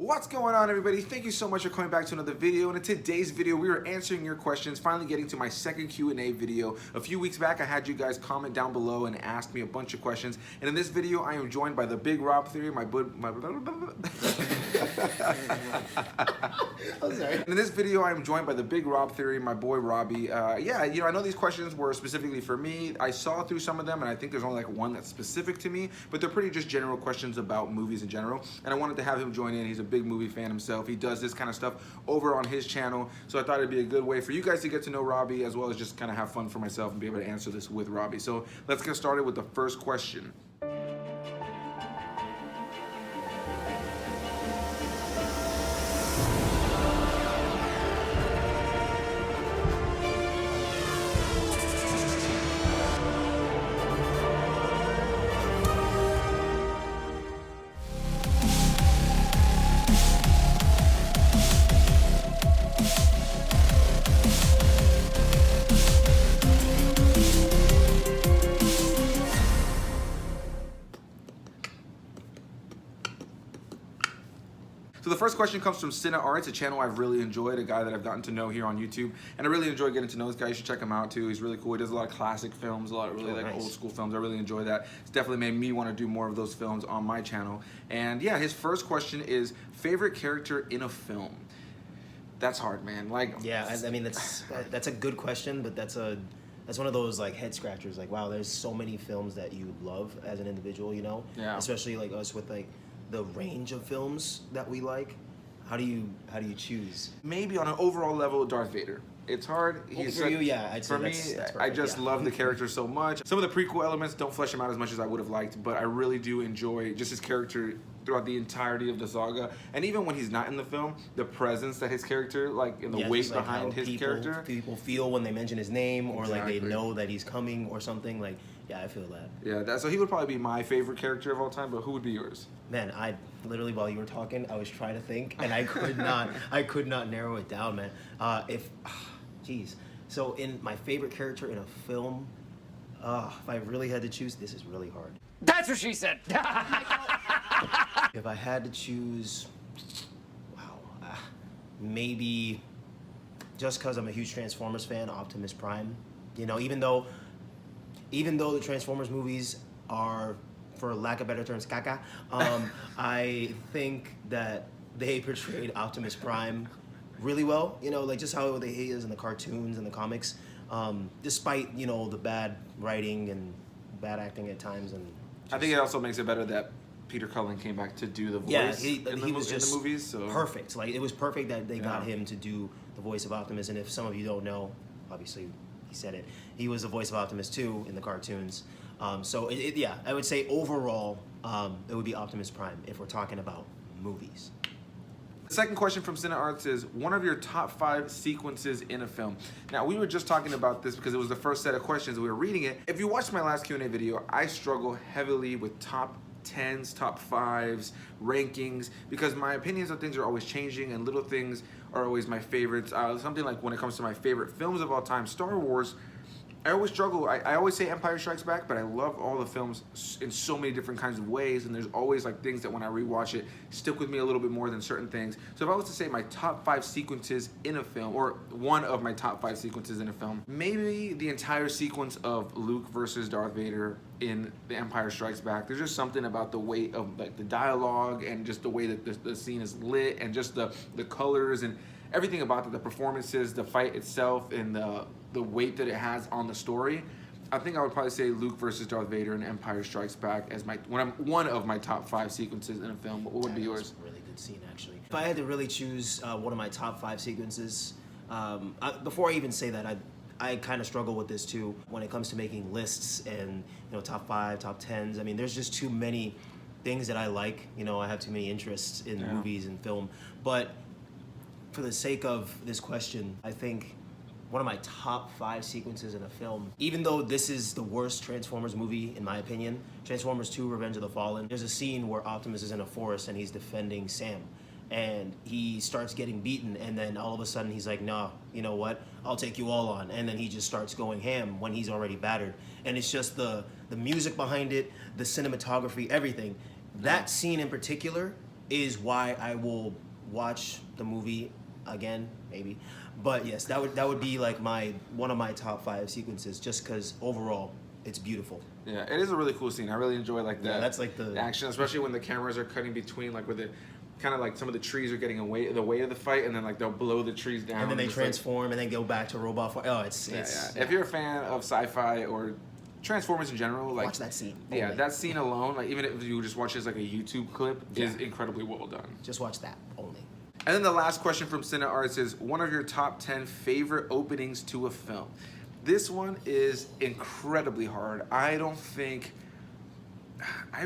What's going on, everybody? Thank you so much for coming back to another video. And in today's video, we are answering your questions, finally getting to my second Q&A video. A few weeks back, I had you guys comment down below and ask me a bunch of questions. And in this video, I am joined by the Big Rob Theory, I'm sorry. In this video, I am joined by the Big Rob Theory, my boy Robbie. Yeah, I know these questions were specifically for me. I saw through some of them, and I think there's only like one that's specific to me, but they're pretty just general questions about movies in general. And I wanted to have him join in. He's a big movie fan himself. He does this kind of stuff over on his channel, so I thought it'd be a good way for you guys to get to know Robbie, as well as just kind of have fun for myself and be able to answer this with Robbie. So let's get started with the first question. So the first question comes from Cine Arts, a channel I've really enjoyed, a guy that I've gotten to know here on YouTube, and I really enjoy getting to know this guy. You should check him out too. He's really cool. He does a lot of classic films, a lot of really old school films. I really enjoy that. It's definitely made me want to do more of those films on my channel. And yeah, his first question is favorite character in a film. That's hard, man. Like, yeah, I mean that's a good question, but that's one of those like head scratchers. Like, wow, there's so many films that you love as an individual, you know? Yeah. Especially like us with like the range of films that we like. How do you choose? Maybe on an overall level, Darth Vader. It's hard. For you, yeah. I'd say for me, that's perfect, I just love the character so much. Some of the prequel elements don't flesh him out as much as I would have liked, but I really do enjoy just his character throughout the entirety of the saga. And even when he's not in the film, the presence that his character, like, and the weight like behind his character. People feel when they mention his name, or like they know that he's coming or something. Like, yeah, I feel that. Yeah, so he would probably be my favorite character of all time, but who would be yours? Man, I literally, while you were talking, I was trying to think, and I could not narrow it down, man. Jeez. So in my favorite character in a film, if I really had to choose, this is really hard. That's what she said. If I had to choose, wow, maybe just because I'm a huge Transformers fan, Optimus Prime. You know, even though the Transformers movies are, for lack of better terms, caca, I think that they portrayed Optimus Prime really well. You know, like just how he is in the cartoons and the comics, despite, you know, the bad writing and bad acting at times. And I think it also makes it better that Peter Cullen came back to do the voice in the movies. So perfect. Like, it was perfect that they got him to do the voice of Optimus. And if some of you don't know, obviously he said it, he was the voice of Optimus too in the cartoons. So yeah, I would say overall it would be Optimus Prime if we're talking about movies. The second question from Cine Arts is, one of your top 5 sequences in a film. Now, we were just talking about this because it was the first set of questions, we were reading it. If you watched my last Q&A video, I struggle heavily with top 10s, top 5s, rankings, because my opinions on things are always changing and little things are always my favorites. Something like when it comes to my favorite films of all time, Star Wars, I always struggle. I always say Empire Strikes Back, but I love all the films in so many different kinds of ways, and there's always like things that when I rewatch it stick with me a little bit more than certain things. So if I was to say my top 5 sequences in a film, or one of my top 5 sequences in a film, maybe the entire sequence of Luke versus Darth Vader in The Empire Strikes Back. There's just something about the weight of like the dialogue and just the way that the scene is lit, and just the colors and everything about the performances, the fight itself, and the weight that it has on the story. I think I would probably say Luke versus Darth Vader and Empire Strikes Back as one of my top 5 sequences in a film. What would be yours? That's a really good scene, actually. If I had to really choose one of my top 5 sequences, before I even say that, I kind of struggle with this too when it comes to making lists and, you know, top 5, top 10s. I mean, there's just too many things that I like. You know, I have too many interests in movies and film. But for the sake of this question, I think one of my top 5 sequences in a film, even though this is the worst Transformers movie in my opinion, Transformers 2 Revenge of the Fallen, there's a scene where Optimus is in a forest and he's defending Sam. And he starts getting beaten, and then all of a sudden he's like, no, you know what, I'll take you all on. And then he just starts going ham when he's already battered. And it's just the music behind it, the cinematography, everything. That scene in particular is why I will watch the movie again, maybe. But yes, that would be like one of my top 5 sequences, just because overall it's beautiful. Yeah, it is a really cool scene. I really enjoy like that. Yeah, that's like the action, especially when the cameras are cutting between, like, where the kind of like some of the trees are getting away the way of the fight, and then like they'll blow the trees down, and then they transform, like, and then go back to robot fight. Oh, it's yeah. If you're a fan of sci-fi or Transformers in general, like, watch that scene. Yeah, only. that scene alone, like even if you just watch it as like a YouTube clip, is incredibly well done. Just watch that only. And then the last question from Cine Arts is one of your top 10 favorite openings to a film. This one is incredibly hard. I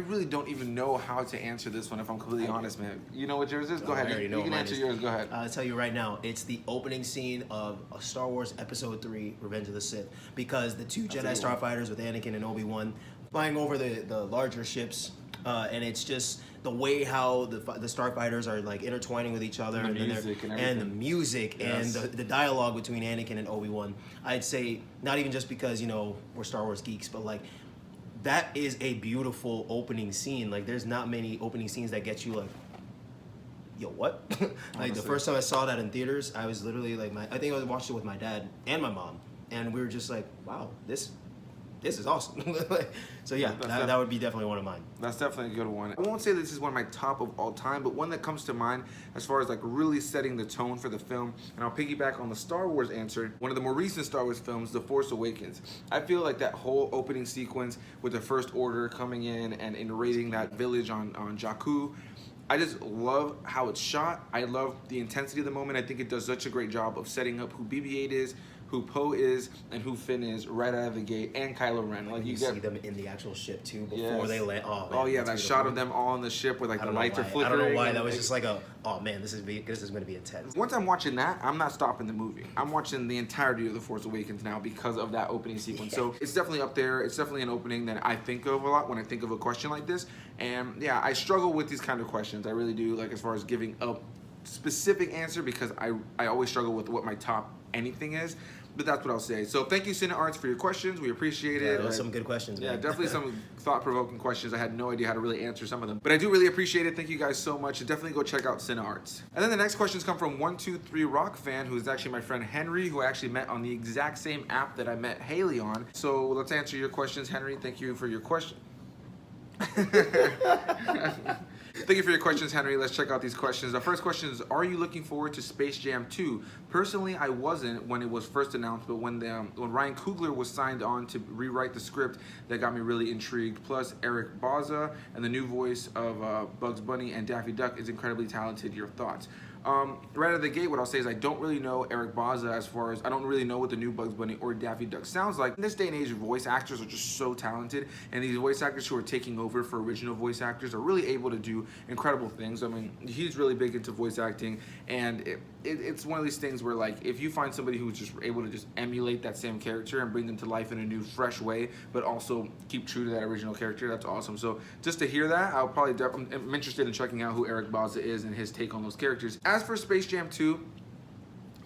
really don't even know how to answer this one, if I'm completely honest, man. You know what yours is? Go ahead. You can answer yours. Go ahead. I'll tell you right now, it's the opening scene of Star Wars Episode 3, Revenge of the Sith. Because the two Jedi Starfighters with Anakin and Obi-Wan flying over the larger ships, and it's just the way how the Starfighters are like intertwining with each other, and the music and the dialogue between Anakin and Obi-Wan. I'd say not even just because, you know, we're Star Wars geeks, but like that is a beautiful opening scene. Like there's not many opening scenes that get you like, yo, what? Like the first time I saw that in theaters, I was literally like, I think I watched it with my dad and my mom, and we were just like, wow, this is awesome. So yeah, that would be definitely one of mine. That's definitely a good one. I won't say this is one of my top of all time, but one that comes to mind as far as like really setting the tone for the film. And I'll piggyback on the Star Wars answer. One of the more recent Star Wars films, The Force Awakens. I feel like that whole opening sequence with the First Order coming in and invading that village on Jakku, I just love how it's shot. I love the intensity of the moment. I think it does such a great job of setting up who BB-8 is, who Poe is, and who Finn is right out of the gate, and Kylo Ren. Like you see them in the actual ship too before they land. Oh, man, yeah, that shot of them all on the ship with like the lights are flickering. I don't know why. That was just like oh man, this is going to be intense. Once I'm watching that, I'm not stopping the movie. I'm watching the entirety of The Force Awakens now because of that opening sequence. So it's definitely up there. It's definitely an opening that I think of a lot when I think of a question like this. And yeah, I struggle with these kind of questions. I really do, like as far as giving a specific answer, because I always struggle with what my top anything is. But that's what I'll say. So thank you, Cine Arts, for your questions. We appreciate it. Those some good questions, man. Yeah, definitely some thought-provoking questions. I had no idea how to really answer some of them. But I do really appreciate it. Thank you guys so much. And definitely go check out Cine Arts. And then the next questions come from 123 Rock Fan, who is actually my friend Henry, who I actually met on the exact same app that I met Haley on. So let's answer your questions, Henry. Thank you for your question. Thank you for your questions, Henry. Let's check out these questions. The first question is, are you looking forward to Space Jam 2? Personally, I wasn't when it was first announced, but when Ryan Coogler was signed on to rewrite the script, that got me really intrigued. Plus, Eric Bauza and the new voice of Bugs Bunny and Daffy Duck is incredibly talented. Your thoughts? Right out of the gate, what I'll say is I don't really know Eric Bauza as far as I don't really know what the new Bugs Bunny or Daffy Duck sounds like. In this day and age, voice actors are just so talented, and these voice actors who are taking over for original voice actors are really able to do incredible things. I mean, he's really big into voice acting, and it's one of these things where, like, if you find somebody who's just able to just emulate that same character and bring them to life in a new, fresh way, but also keep true to that original character, that's awesome. So just to hear that, I'm interested in checking out who Eric Bauza is and his take on those characters. As for Space Jam 2,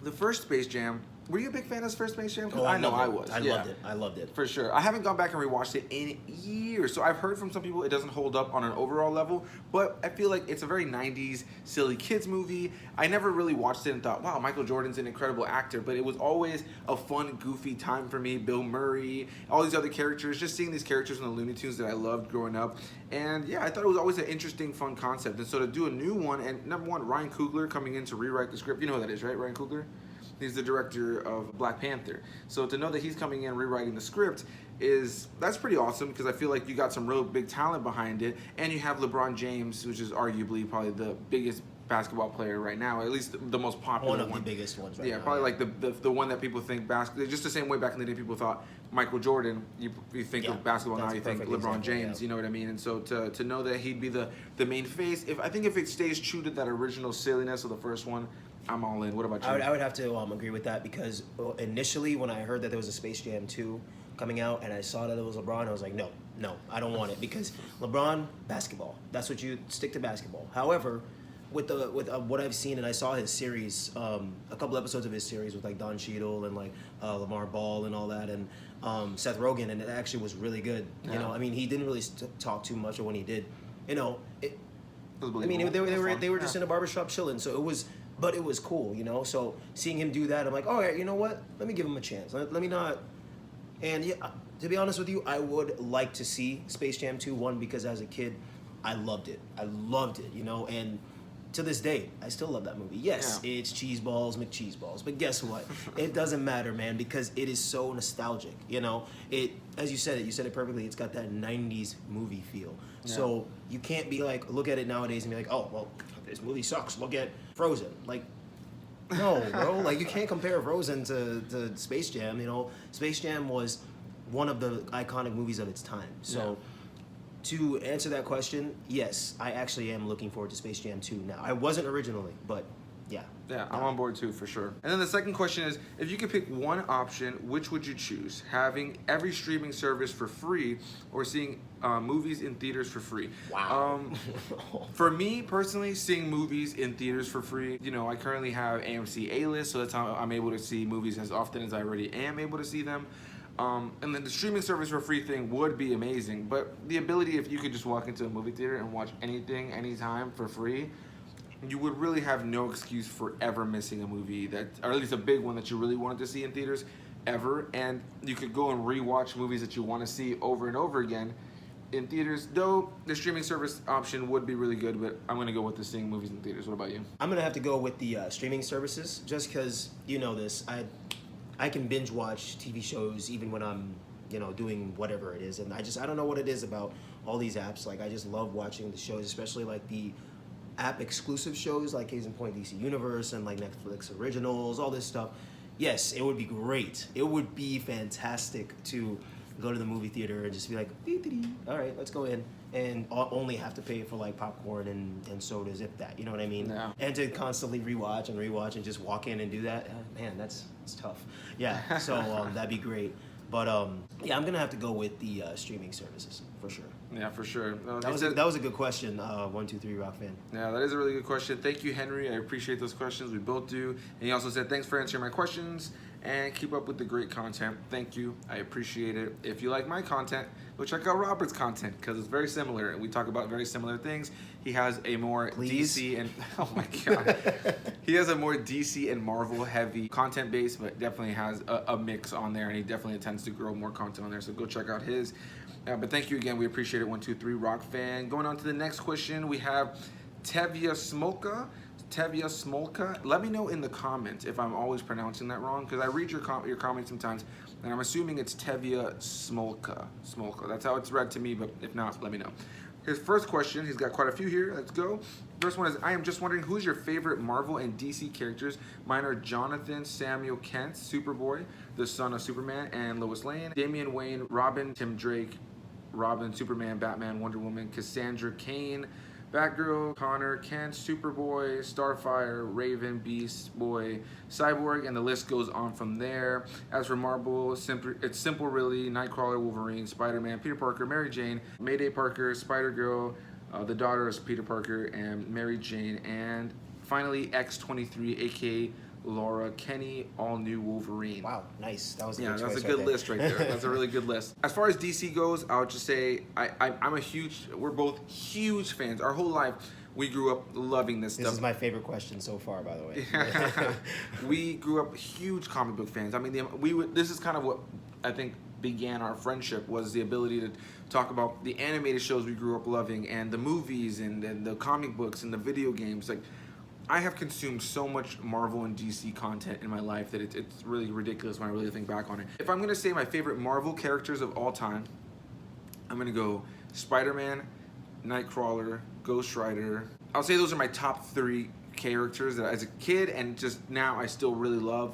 the first Space Jam, were you a big fan of the first Space Jam? Oh, I know I was. I loved it. For sure. I haven't gone back and rewatched it in years. So I've heard from some people it doesn't hold up on an overall level, but I feel like it's a very 90s silly kids movie. I never really watched it and thought, wow, Michael Jordan's an incredible actor, but it was always a fun, goofy time for me. Bill Murray, all these other characters, just seeing these characters in the Looney Tunes that I loved growing up. And yeah, I thought it was always an interesting, fun concept. And so to do a new one, and number one, Ryan Coogler coming in to rewrite the script. You know who that is, right? Ryan Coogler? He's the director of Black Panther. So to know that he's coming in rewriting the script that's pretty awesome, because I feel like you got some real big talent behind it, and you have LeBron James, which is arguably probably the biggest basketball player right now, at least the most popular one. One of the biggest ones right now. Yeah, probably like the one that people think basketball, just the same way back in the day people thought Michael Jordan, you think of basketball now, you think LeBron James, you know what I mean? And so to know that he'd be the main face, I think if it stays true to that original silliness of the first one, I'm all in. What about you? I would have to agree with that, because initially when I heard that there was a Space Jam 2 coming out and I saw that it was LeBron, I was like, no, I don't want it, because LeBron, basketball, that's what you stick to, basketball. However, with what I've seen, and I saw his series, a couple episodes of his series with like Don Cheadle and like Lamar Ball and all that, and Seth Rogen, and it actually was really good. Yeah. You know, I mean, he didn't really talk too much, or when he did, you know, was I mean, believable. they were just in a barbershop chilling, so it was, but it was cool, you know. So seeing him do that, I'm like, all right, you know what? Let me give him a chance. Let me not. And yeah, to be honest with you, I would like to see Space Jam 2, one, because as a kid, I loved it. I loved it, you know, and to this day, I still love that movie. Yes, Yeah. it's cheese balls, McCheese balls, but guess what? It doesn't matter, man, because it is so nostalgic, you know. It, as you said it perfectly. It's got that 90s movie feel. Yeah. So you can't be like, look at it nowadays and be like, oh, well, this movie sucks. Look at Frozen. Like, no, bro. Like, you can't compare Frozen to Space Jam. You know, Space Jam was one of the iconic movies of its time. So, to answer that question, yes, I actually am looking forward to Space Jam 2 now. I wasn't originally, but yeah. Yeah, I'm on board too, for sure. And then the second question is, if you could pick one option, which would you choose? Having every streaming service for free, or seeing movies in theaters for free? Wow. For me personally, seeing movies in theaters for free, you know, I currently have AMC A-List, so that's how I'm able to see movies as often as I already am able to see them. And then the streaming service for free thing would be amazing, but the ability, if you could just walk into a movie theater and watch anything, anytime for free, you would really have no excuse for ever missing a movie that, or at least a big one that you really wanted to see in theaters ever. And you could go and rewatch movies that you want to see over and over again in theaters. Though the streaming service option would be really good, but I'm gonna go with the seeing movies in theaters. What about you? I'm gonna have to go with the streaming services, just because you know this. I can binge watch TV shows even when I'm, you know, doing whatever it is, and I don't know what it is about all these apps. Like, I just love watching the shows, especially like the app exclusive shows, like case in point DC Universe and like Netflix originals, all this stuff. Yes, it would be great. It would be fantastic to go to the movie theater and just be like, all right, let's go in, and only have to pay for like popcorn and sodas, if that, you know what I mean? Yeah. And to constantly rewatch and just walk in and do that, man, it's tough. Yeah, so that'd be great. But yeah, I'm gonna have to go with the streaming services for sure. Yeah, for sure. That was a good question, 123 Rock fan. Yeah, that is a really good question. Thank you, Henry. I appreciate those questions. We both do. And he also said, thanks for answering my questions and keep up with the great content. Thank you. I appreciate it. If you like my content, go check out Robert's content because it's very similar. We talk about very similar things. He has a more DC and, oh my God. He has a more DC and Marvel heavy content base, but definitely has a mix on there, and he definitely intends to grow more content on there. So go check out his. But thank you again. We appreciate it, 123 Rock fan. Going on to the next question, we have Tevya Smolka. Let me know in the comments if I'm always pronouncing that wrong, because I read your comments sometimes, and I'm assuming it's Tevya Smolka. That's how it's read to me, but if not, let me know. His first question, he's got quite a few here. Let's go. First one is, I am just wondering, who's your favorite Marvel and DC characters? Mine are Jonathan Samuel Kent, Superboy, the son of Superman, and Lois Lane, Damian Wayne, Robin, Tim Drake, Robin, Superman, Batman, Wonder Woman, Cassandra Cain, Batgirl, Connor, Kent, Superboy, Starfire, Raven, Beast Boy, Cyborg, and the list goes on from there. As for Marvel, it's simple really. Nightcrawler, Wolverine, Spider-Man, Peter Parker, Mary Jane, Mayday Parker, Spider-Girl, the daughter of Peter Parker, and Mary Jane, and finally X-23, aka Laura Kenny, all new Wolverine. Wow, nice. That was a yeah, good choice. That's a good list right there. That's a really good list. As far as DC goes, I would just say we're both huge fans. Our whole life, we grew up loving this stuff. This is my favorite question so far, by the way. We grew up huge comic book fans. I mean, this is kind of what I think began our friendship, was the ability to talk about the animated shows we grew up loving, and the movies, and the comic books, and the video games. Like, I have consumed so much Marvel and DC content in my life that it's really ridiculous when I really think back on it. If I'm gonna say my favorite Marvel characters of all time, I'm gonna go Spider-Man, Nightcrawler, Ghost Rider. I'll say those are my top 3 characters that as a kid and just now I still really love.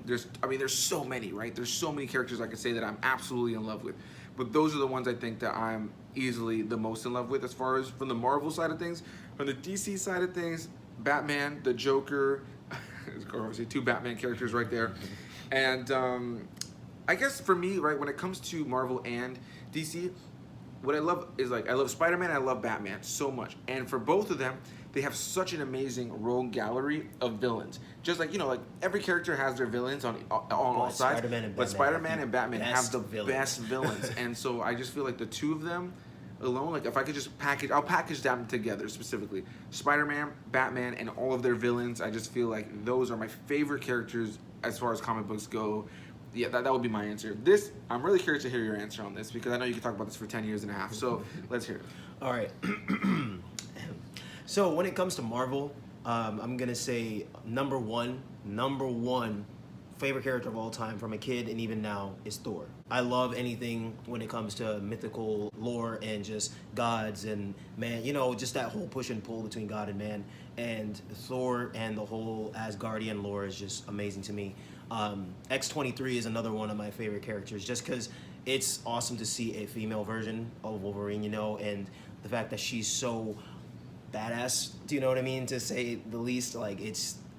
There's so many, right? There's so many characters I could say that I'm absolutely in love with. But those are the ones I think that I'm easily the most in love with as far as from the Marvel side of things. From the DC side of things, Batman, the Joker, obviously 2 Batman characters right there. And I guess for me, right, when it comes to Marvel and DC, what I love is, like, I love Spider-Man and I love Batman so much. And for both of them, they have such an amazing rogue gallery of villains. Just like, you know, like every character has their villains on all sides. But Spider-Man and Batman have the best villains. And so I just feel like the two of them alone, like if I could just I'll package them together specifically. Spider-Man, Batman, and all of their villains. I just feel like those are my favorite characters as far as comic books go. Yeah, that would be my answer. This, I'm really curious to hear your answer on this because I know you could talk about this for 10 years and a half. So let's hear it. All right. So when it comes to Marvel, I'm gonna say number one favorite character of all time from a kid and even now is Thor. I love anything when it comes to mythical lore and just gods and man, you know, just that whole push and pull between God and man. And Thor and the whole Asgardian lore is just amazing to me. X-23 is another one of my favorite characters just because it's awesome to see a female version of Wolverine, you know, and the fact that she's so badass, do you know what I mean, to say the least. Like,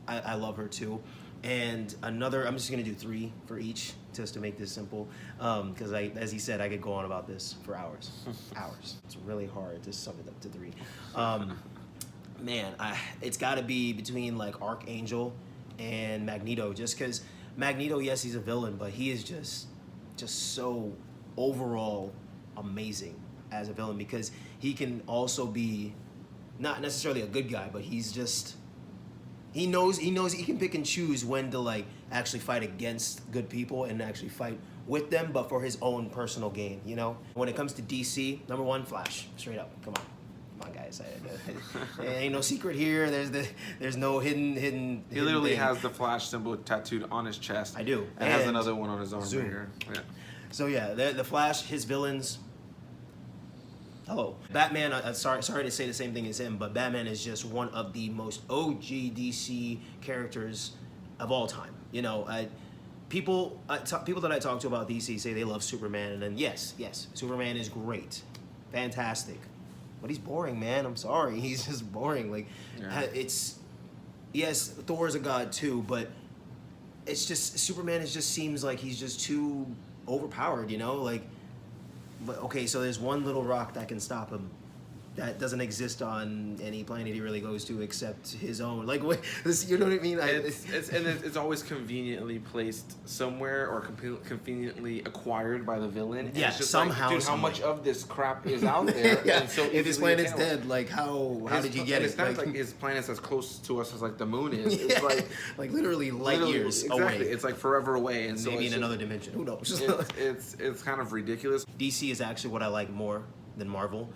I love her too. And another, I'm just gonna do 3 for each, just to make this simple, because as he said, I could go on about this for hours. It's really hard to sum it up to 3. Man, it's gotta be between like Archangel and Magneto, just because Magneto, yes, he's a villain, but he is just so overall amazing as a villain, because he can also be not necessarily a good guy, but he's just, he knows he can pick and choose when to like actually fight against good people and actually fight with them, but for his own personal gain, you know? When it comes to DC, number 1, Flash, straight up. Come on guys. There ain't no secret here. There's no hidden He literally thing. has the Flash symbol tattooed on his chest. I do. And has another one on his arm Zoom. right here. Yeah. So yeah, the Flash, his villains. Hello. Batman, sorry to say the same thing as him, but Batman is just one of the most OG DC characters of all time. You know, people that I talk to about DC say they love Superman, and then yes, Superman is great, fantastic, but he's boring, man. I'm sorry, he's just boring. Like, yeah. Yes, Thor is a god too, but it's just Superman seems like he's just too overpowered, you know, like. But okay, so there's one little rock that can stop him. That doesn't exist on any planet he really goes to except his own. Like, what? You know what I mean? It's always conveniently placed somewhere or conveniently acquired by the villain. And yeah, it's just somehow. Like, dude, how much of this crap is out there? Yeah. And so if his planet's dead, like how did you get it? It's not like his planet's as close to us as like the moon is. Yeah. It's like literally light years exactly. away. It's like forever away, and maybe so in another dimension. Who knows? It's kind of ridiculous. DC is actually what I like more than Marvel.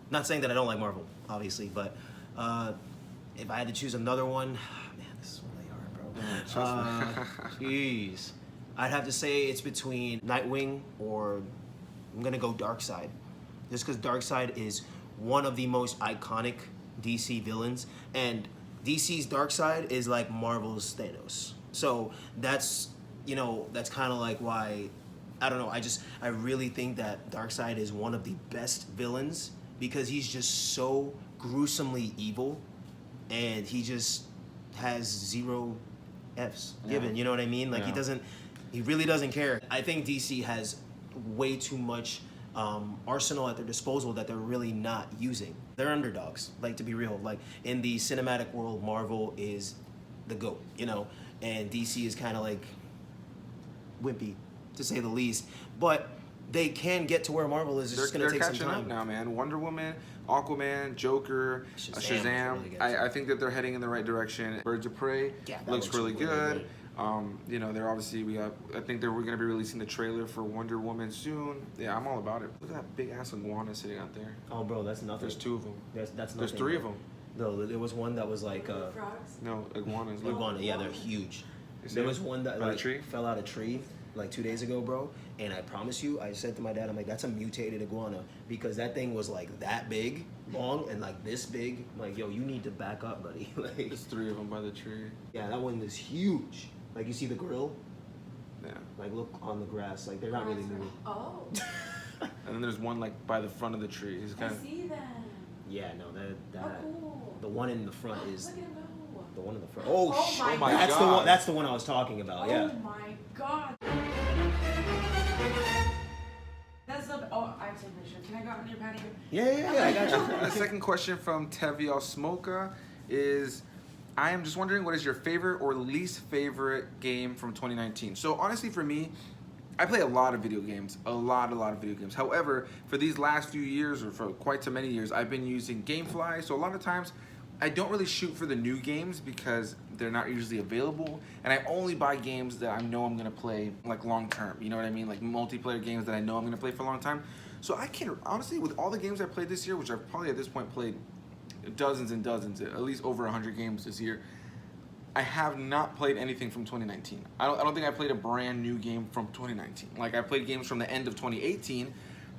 Not saying that I don't like Marvel, obviously, but if I had to choose another one, man, this is really hard, bro. Jeez. I'd have to say it's between Nightwing or I'm gonna go Darkseid. Just because Darkseid is one of the most iconic DC villains, and DC's Darkseid is like Marvel's Thanos. So that's kind of like why, I don't know, I really think that Darkseid is one of the best villains because he's just so gruesomely evil and he just has 0 F's given, you know what I mean? Like he really doesn't care. I think DC has way too much arsenal at their disposal that they're really not using. They're underdogs, like, to be real. Like, in the cinematic world, Marvel is the GOAT, you know? And DC is kind of like wimpy, to say the least. But they can get to where Marvel is. It's just going to take some time. They're catching up now, man. Wonder Woman, Aquaman, Joker, Shazam. Really I think that they're heading in the right direction. Birds of Prey looks really good. You know, they're obviously, I think we're going to be releasing the trailer for Wonder Woman soon. Yeah, I'm all about it. Look at that big ass iguana sitting out there. Oh, bro, that's nothing. There's 2 of them. That's nothing. There's 3 of them. No, there was one that was like frogs? No, iguanas. Iguana, yeah, they're huge. There was one that like fell out of a tree like 2 days ago, bro. And I promise you, I said to my dad, I'm like, that's a mutated iguana because that thing was like that big, long, and like this big. I'm like, yo, you need to back up, buddy. Like, there's 3 of them by the tree. Yeah, that one is huge. Like, you see the grill? Yeah. Like, look on the grass. Like, they're not really moving. Oh. And then there's one like by the front of the tree. He's kind I of. see them. Yeah, no, that. Oh, cool. The one in the front is. Look at him go. The one in the front. Oh my that's God. the one. That's the one I was talking about. Yeah. Oh my god. That's the. Oh, I have to take a picture. Can I go out on your patio? Yeah. I got you. The second question from Tevio Smoka is, I am just wondering, what is your favorite or least favorite game from 2019? So honestly, for me, I play a lot of video games, a lot of video games. However, for these last few years, or for quite so many years, I've been using GameFly. So a lot of times, I don't really shoot for the new games because they're not usually available, and I only buy games that I know I'm gonna play like long term. You know what I mean? Like multiplayer games that I know I'm gonna play for a long time. So I can honestly, with all the games I played this year, which I've probably at this point played dozens and dozens, at least over 100 games this year, I have not played anything from 2019. I don't think I played a brand new game from 2019. Like, I played games from the end of 2018,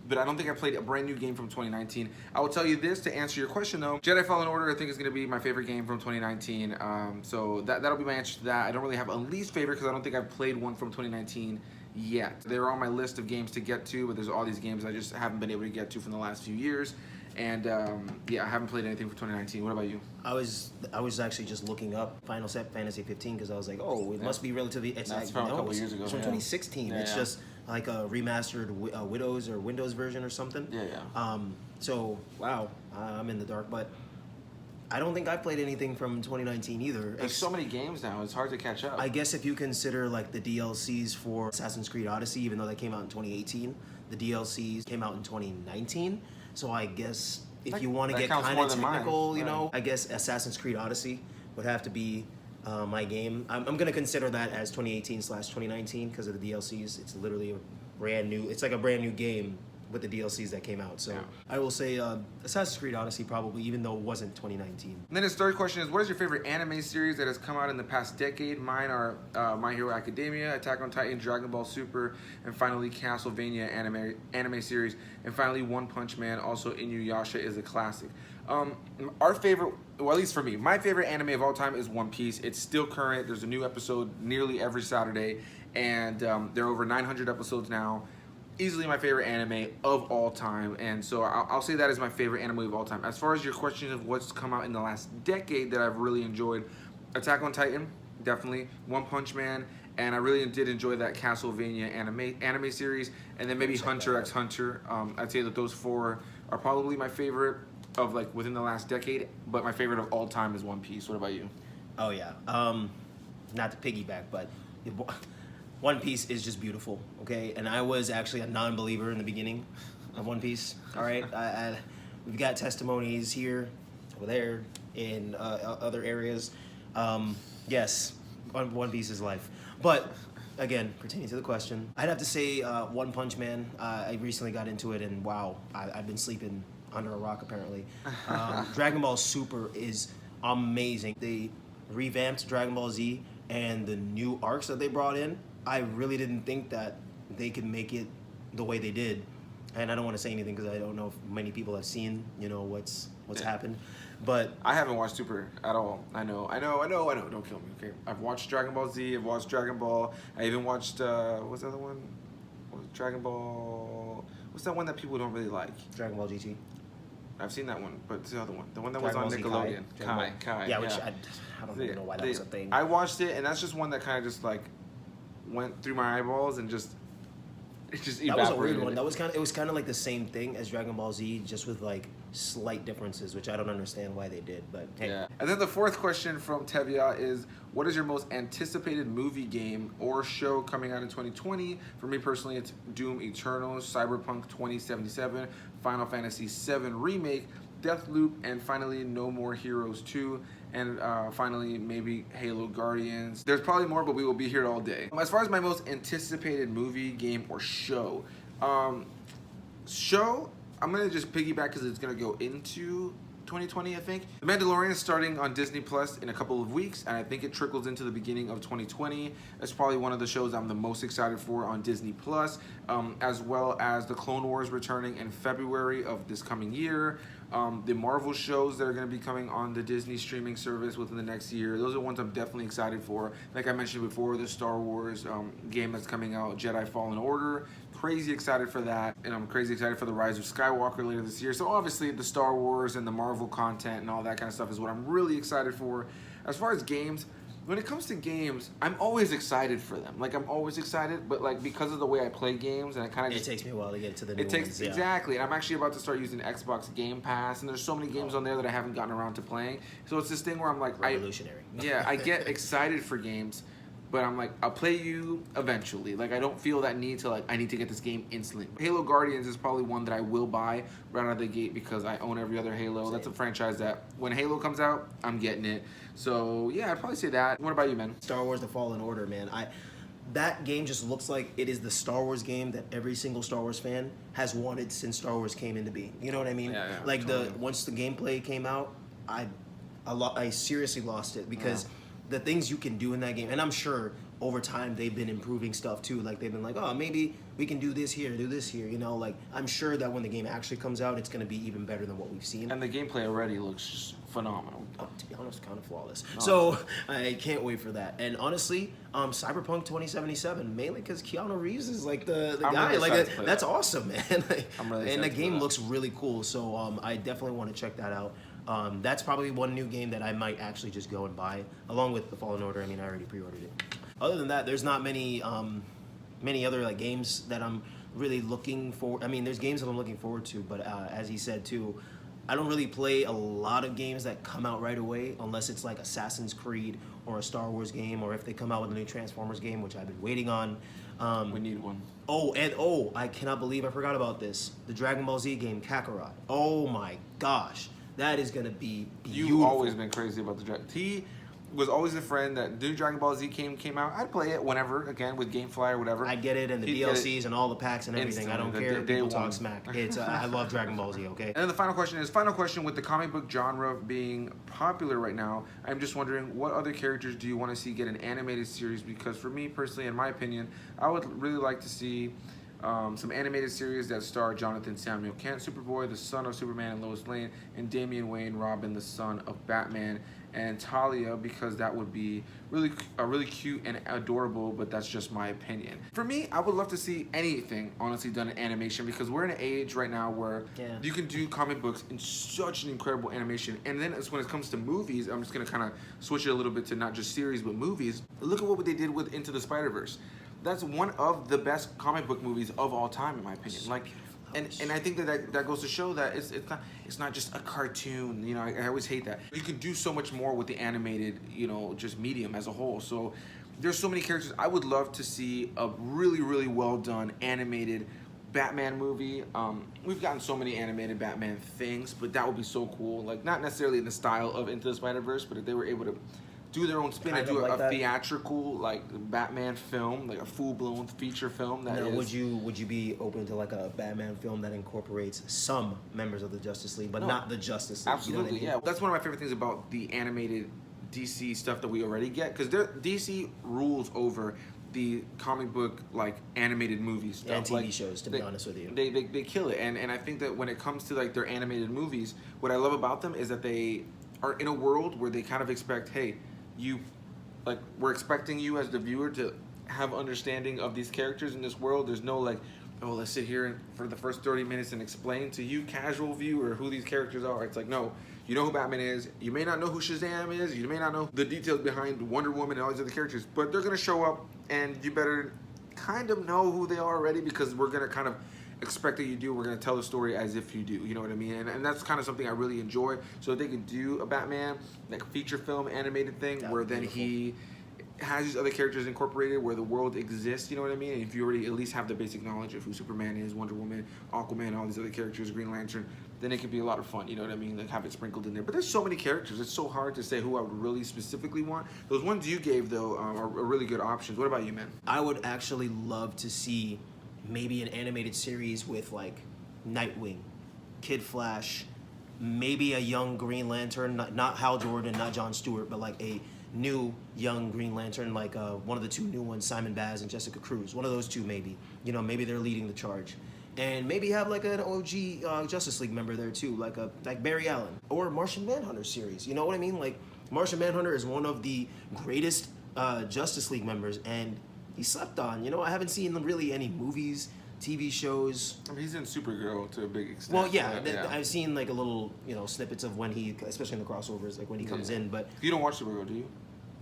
but I don't think I played a brand new game from 2019. I will tell you this to answer your question though. Jedi Fallen Order I think is gonna be my favorite game from 2019. So that'll be my answer to that. I don't really have a least favorite because I don't think I've played one from 2019 yet. They're on my list of games to get to, but there's all these games I just haven't been able to get to from the last few years. And yeah, I haven't played anything for 2019. What about you? I was actually just looking up Final Fantasy 15 because I was like, oh, it must be relatively. That's from a couple years ago. It's from 2016. It's just like a remastered Widows or Windows version or something. Yeah. So wow, I'm in the dark, but I don't think I've played anything from 2019 either. There's so many games now; it's hard to catch up. I guess if you consider like the DLCs for Assassin's Creed Odyssey, even though they came out in 2018, the DLCs came out in 2019. So I guess if you want to get kind of technical, you know, I guess Assassin's Creed Odyssey would have to be my game. I'm going to consider that as 2018/2019 because of the DLCs. It's literally a brand new. It's like a brand new game with the DLCs that came out. So yeah. I will say Assassin's Creed Odyssey probably, even though it wasn't 2019. And then his third question is, what is your favorite anime series that has come out in the past decade? Mine are My Hero Academia, Attack on Titan, Dragon Ball Super, and finally Castlevania anime series, and finally One Punch Man. Also Inuyasha is a classic. Our favorite, well, at least for me, my favorite anime of all time is One Piece. It's still current. There's a new episode nearly every Saturday, and there are over 900 episodes now. Easily my favorite anime of all time, and so I'll say that is my favorite anime of all time. As far as your question of what's come out in the last decade that I've really enjoyed, Attack on Titan, definitely, One Punch Man, and I really did enjoy that Castlevania anime series, and then maybe Hunter x Hunter. I'd say that those four are probably my favorite of like within the last decade, but my favorite of all time is One Piece. What about you? Oh yeah, not to piggyback, but One Piece is just beautiful, okay? And I was actually a non-believer in the beginning of One Piece, all right? We've got testimonies here, over there, in other areas. Yes, One Piece is life. But, again, pertaining to the question, I'd have to say One Punch Man. I recently got into it, and wow, I've been sleeping under a rock, apparently. Dragon Ball Super is amazing. They revamped Dragon Ball Z, and the new arcs that they brought in, I really didn't think that they could make it the way they did. And I don't want to say anything because I don't know if many people have seen, you know, what's happened. But I haven't watched Super at all. I know. Don't kill me, okay? I've watched Dragon Ball Z, I've watched Dragon Ball. I even watched, what's the other one? Dragon Ball, what's that one that people don't really like? Dragon Ball GT. I've seen that one, but it's the other one. The one that was on Nickelodeon. Kai. Yeah, which I don't even know why that was a thing. I watched it, and that's just one that kind of just like went through my eyeballs and just evaporated. That was a weird one. It was kind of like the same thing as Dragon Ball Z, just with like slight differences, which I don't understand why they did. But hey. Yeah. And then the fourth question from Tevya is, what is your most anticipated movie, game, or show coming out in 2020? For me personally, it's Doom Eternal, Cyberpunk 2077, Final Fantasy VII Remake, Deathloop, and finally No More Heroes 2, and finally maybe Halo Guardians. There's probably more, but we will be here all day. As far as my most anticipated movie, game, or show, I'm gonna just piggyback because it's gonna go into 2020, I think. The Mandalorian is starting on Disney Plus in a couple of weeks, and I think it trickles into the beginning of 2020. It's probably one of the shows I'm the most excited for on Disney Plus, as well as the Clone Wars returning in February of this coming year. The Marvel shows that are going to be coming on the Disney streaming service within the next year. Those are ones I'm definitely excited for. Like I mentioned before, the Star Wars game that's coming out, Jedi Fallen Order. Crazy excited for that. And I'm crazy excited for the Rise of Skywalker later this year. So obviously the Star Wars and the Marvel content and all that kind of stuff is what I'm really excited for. As far as games, when it comes to games, I'm always excited for them. Like, I'm always excited, but like because of the way I play games, and I kind of it takes me a while to get to the new ones. Yeah. Exactly, and I'm actually about to start using Xbox Game Pass, and there's so many games on there that I haven't gotten around to playing. So it's this thing where I'm like, revolutionary. I get excited for games, but I'm like, I'll play you eventually. Like, I don't feel that need to, like, I need to get this game instantly. Halo Guardians is probably one that I will buy right out of the gate because I own every other Halo. Same. That's a franchise that when Halo comes out, I'm getting it. So yeah, I'd probably say that. What about you, man? Star Wars: The Fallen Order, man. That game just looks like it is the Star Wars game that every single Star Wars fan has wanted since Star Wars came into being. You know what I mean? Yeah, like totally. Once the gameplay came out, I seriously lost it because the things you can do in that game, and I'm sure over time they've been improving stuff too. Like they've been like, oh, maybe we can do this here, you know, like I'm sure that when the game actually comes out, it's going to be even better than what we've seen. And the gameplay already looks just phenomenal. To be honest, kind of flawless. No. So I can't wait for that. And honestly, Cyberpunk 2077, mainly because Keanu Reeves is like the I'm guy. really Like excited to play that's that. awesome, man. I'm really and excited the to game play that. looks really cool. So I definitely want to check that out. That's probably one new game that I might actually just go and buy, along with the Fallen Order. I mean, I already pre-ordered it. Other than that, there's not many other like games that I'm really looking for. I mean, there's games that I'm looking forward to, but as he said too, I don't really play a lot of games that come out right away unless it's like Assassin's Creed or a Star Wars game, or if they come out with a new Transformers game, which I've been waiting on. We need one. I cannot believe I forgot about this. The Dragon Ball Z game, Kakarot. Oh my gosh. That is gonna be beautiful. You've always been crazy about the Dragon. He was always a friend that new Dragon Ball Z came out. I'd play it whenever, again, with GameFly or whatever. I get it, and the He'd get DLCs and all the packs and everything. I don't instantly, care if day people one. talk smack. It's I love Dragon Ball Z, okay? And then the final question with the comic book genre being popular right now, I'm just wondering what other characters do you want to see get an animated series? Because for me personally, in my opinion, I would really like to see some animated series that star Jonathan Samuel Kent, Superboy, the son of Superman and Lois Lane, and Damian Wayne, Robin, the son of Batman, and Talia, because that would be really cute and adorable, but that's just my opinion. For me, I would love to see anything, honestly, done in animation, because we're in an age right now where you can do comic books in such an incredible animation. And then when it comes to movies, I'm just going to kind of switch it a little bit to not just series, but movies. Look at what they did with Into the Spider-Verse. That's one of the best comic book movies of all time, in my opinion. Like, and I think that goes to show that it's not just a cartoon. You know, I always hate that. You can do so much more with the animated, you know, just medium as a whole. So there's so many characters. I would love to see a really well done animated Batman movie. We've gotten so many animated Batman things, but that would be so cool. Like, not necessarily in the style of Into the Spider-Verse, but if they were able to do their own spin and do a theatrical like Batman film, like a full-blown feature film. Would you be open to like a Batman film that incorporates some members of the Justice League, but not the Justice League? Absolutely, you know what I mean? Yeah. That's one of my favorite things about the animated DC stuff that we already get, because DC rules over the comic book like animated movies stuff. And TV shows, to be honest with you. They kill it, and I think that when it comes to like their animated movies, what I love about them is that they are in a world where they kind of expect, hey, we're expecting you as the viewer to have understanding of these characters in this world. There's no like, oh, let's sit here for the first 30 minutes and explain to you, casual viewer, who these characters are. It's like, no, you know who Batman is. You may not know who Shazam is. You may not know the details behind Wonder Woman and all these other characters, but they're gonna show up, and you better kind of know who they are already, because we're gonna kind of expect that you do. We're gonna tell the story as if you do. You know what I mean? And that's kind of something I really enjoy. So they can do a Batman like feature film animated thing where then he has these other characters incorporated where the world exists. You know what I mean? And if you already at least have the basic knowledge of who Superman is, Wonder Woman, Aquaman, all these other characters, Green Lantern, then it can be a lot of fun. You know what I mean? Like have it sprinkled in there. But there's so many characters. It's so hard to say who I would really specifically want. Those ones you gave though are really good options. What about you, man? I would actually love to see maybe an animated series with like Nightwing, Kid Flash, maybe a young Green Lantern, not Hal Jordan, not Jon Stewart, but like a new young Green Lantern, like one of the two new ones, Simon Baz and Jessica Cruz. One of those two maybe. You know, maybe they're leading the charge. And maybe have like an OG Justice League member there too, like Barry Allen. Or Martian Manhunter series, you know what I mean? Like Martian Manhunter is one of the greatest Justice League members, and he slept on. You know, I haven't seen really any movies, TV shows. I mean, he's in Supergirl to a big extent. Well, yeah, I've seen like a little, snippets of when he, especially in the crossovers, like when he comes in. But you don't watch Supergirl, do you?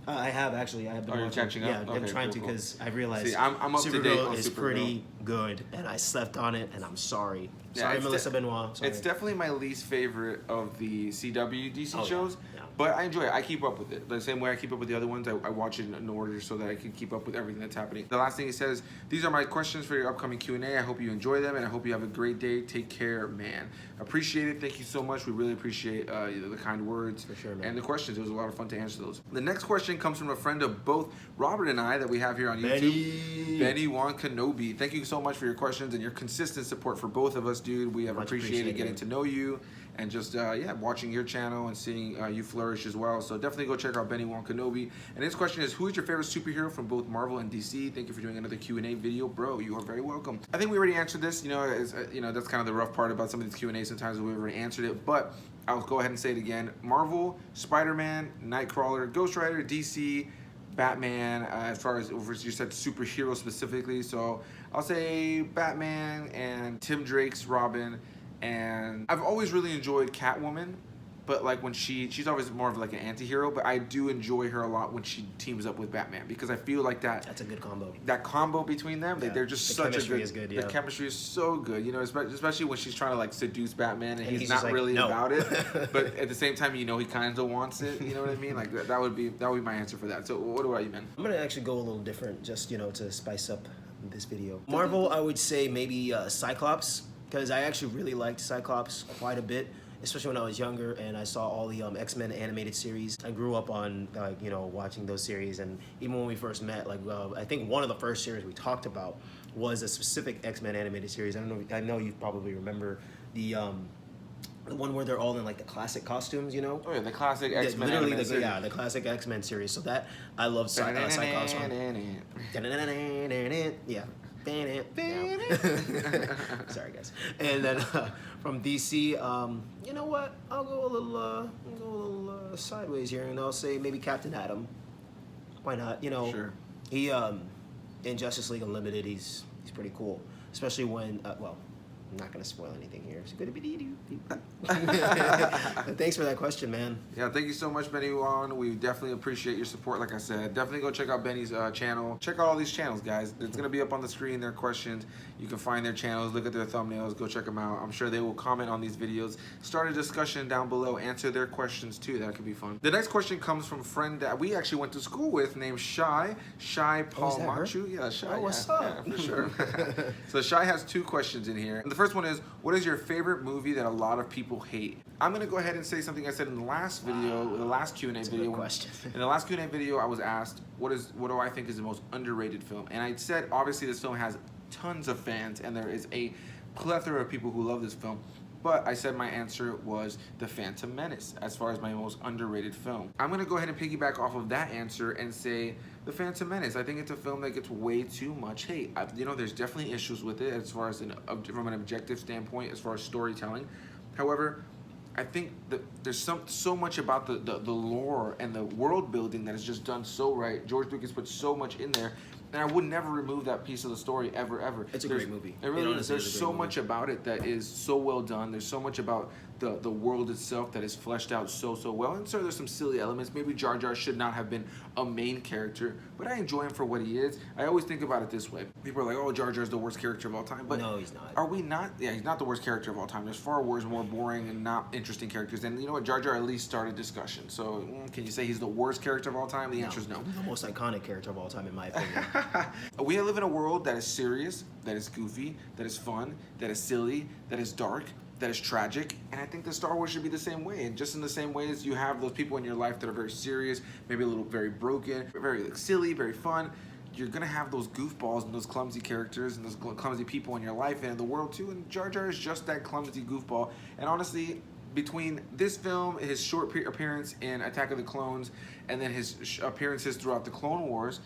I have actually. I have been you're watching. catching up? Yeah, Okay, I'm trying to cool. because I realized I'm up to date Supergirl on is Supergirl. pretty good, and I slept on it, and I'm sorry. Sorry, it's Melissa Benoit. Sorry. It's definitely my least favorite of the CW DC shows. Yeah. But I enjoy it. I keep up with it. The same way I keep up with the other ones, I watch it in order so that I can keep up with everything that's happening. The last thing he says, these are my questions for your upcoming Q&A. I hope you enjoy them, and I hope you have a great day. Take care, man. Appreciate it. Thank you so much. We really appreciate the kind words For sure, man. and the questions. It was a lot of fun to answer those. The next question comes from a friend of both Robert and I that we have here on YouTube. Benny Juan Kenobi. Thank you so much for your questions and your consistent support for both of us, dude. We have appreciated getting to know you and just watching your channel and seeing you flourish as well. So definitely go check out Benny Juan Kenobi. And his question is, who is your favorite superhero from both Marvel and DC? Thank you for doing another Q&A video, bro. You are very welcome. I think we already answered this. That's kind of the rough part about some of these Q&As. Sometimes we already answered it, but I'll go ahead and say it again. Marvel, Spider-Man, Nightcrawler, Ghost Rider, DC, Batman, as far as you said superhero specifically. So I'll say Batman and Tim Drake's Robin. And I've always really enjoyed Catwoman, but like when she's always more of like an anti-hero, but I do enjoy her a lot when she teams up with Batman, because I feel like that's a good combo. That combo between them, they're just such a good. Is good, The chemistry is so good, especially when she's trying to like seduce Batman and he's not like, really no. about it, but at the same time, he kind of wants it. You know what I mean? Like that would be my answer for that. So what about you, man? I'm gonna actually go a little different, just to spice up this video. Marvel, I would say maybe Cyclops, because I actually really liked Cyclops quite a bit, especially when I was younger and I saw all the X-Men animated series. I grew up on watching those series, and even when we first met, I think one of the first series we talked about was a specific X-Men animated series. I know you probably remember the one where they're all in like the classic costumes, Oh yeah, the classic X-Men. Literally, the classic X-Men series. So that I love Cyclops one. Yeah. Sorry guys. And then from DC, you know what? I'll go a little sideways here, and I'll say maybe Captain Atom. Why not? Sure. He in Justice League Unlimited, he's pretty cool, especially when I'm not gonna spoil anything here. It's gonna be thanks for that question, man. Yeah, thank you so much, Benny Juan. We definitely appreciate your support. Like I said, definitely go check out Benny's channel. Check out all these channels, guys. It's gonna be up on the screen. Their questions. You can find their channels. Look at their thumbnails. Go check them out. I'm sure they will comment on these videos. Start a discussion down below. Answer their questions too. That could be fun. The next question comes from a friend that we actually went to school with, named Shy Paul Machu. Yeah, Shy. Oh, what's up? Yeah, for sure. So Shy has two questions in here. And the first one is, what is your favorite movie that a lot of people hate? I'm gonna go ahead and say something I said in the last video, the last Q&A video. Good question. In the last Q&A video, I was asked, what do I think is the most underrated film? And I said, obviously, this film has tons of fans, and there is a plethora of people who love this film. But I said my answer was The Phantom Menace, as far as my most underrated film. I'm gonna go ahead and piggyback off of that answer and say The Phantom Menace. I think it's a film that gets way too much hate. There's definitely issues with it as far as from an objective standpoint, as far as storytelling. However, I think that there's so much about the lore and the world building that is just done so right. George Lucas put so much in there, and I would never remove that piece of the story ever. It's a great movie. It really is. There's so much about it that is so well done. There's so much about the world itself that is fleshed out so well. And so there's some silly elements. Maybe Jar Jar should not have been a main character, but I enjoy him for what he is. I always think about it this way. People are like, oh, Jar Jar is the worst character of all time. But no, he's not. Are we not? Yeah, he's not the worst character of all time. There's far worse, more boring and not interesting characters. And you know what? Jar Jar at least started discussion. So can you say he's the worst character of all time? The answer is no. The most iconic character of all time, in my opinion. We live in a world that is serious, that is goofy, that is fun, that is silly, that is dark, that is tragic, and I think that Star Wars should be the same way. And just in the same way as you have those people in your life that are very serious, maybe a little very broken, very silly, very fun, you're gonna have those goofballs and those clumsy characters and those clumsy people in your life and in the world too. And Jar Jar is just that clumsy goofball. And honestly, between this film, his short appearance in Attack of the Clones, and then his appearances throughout the Clone Wars,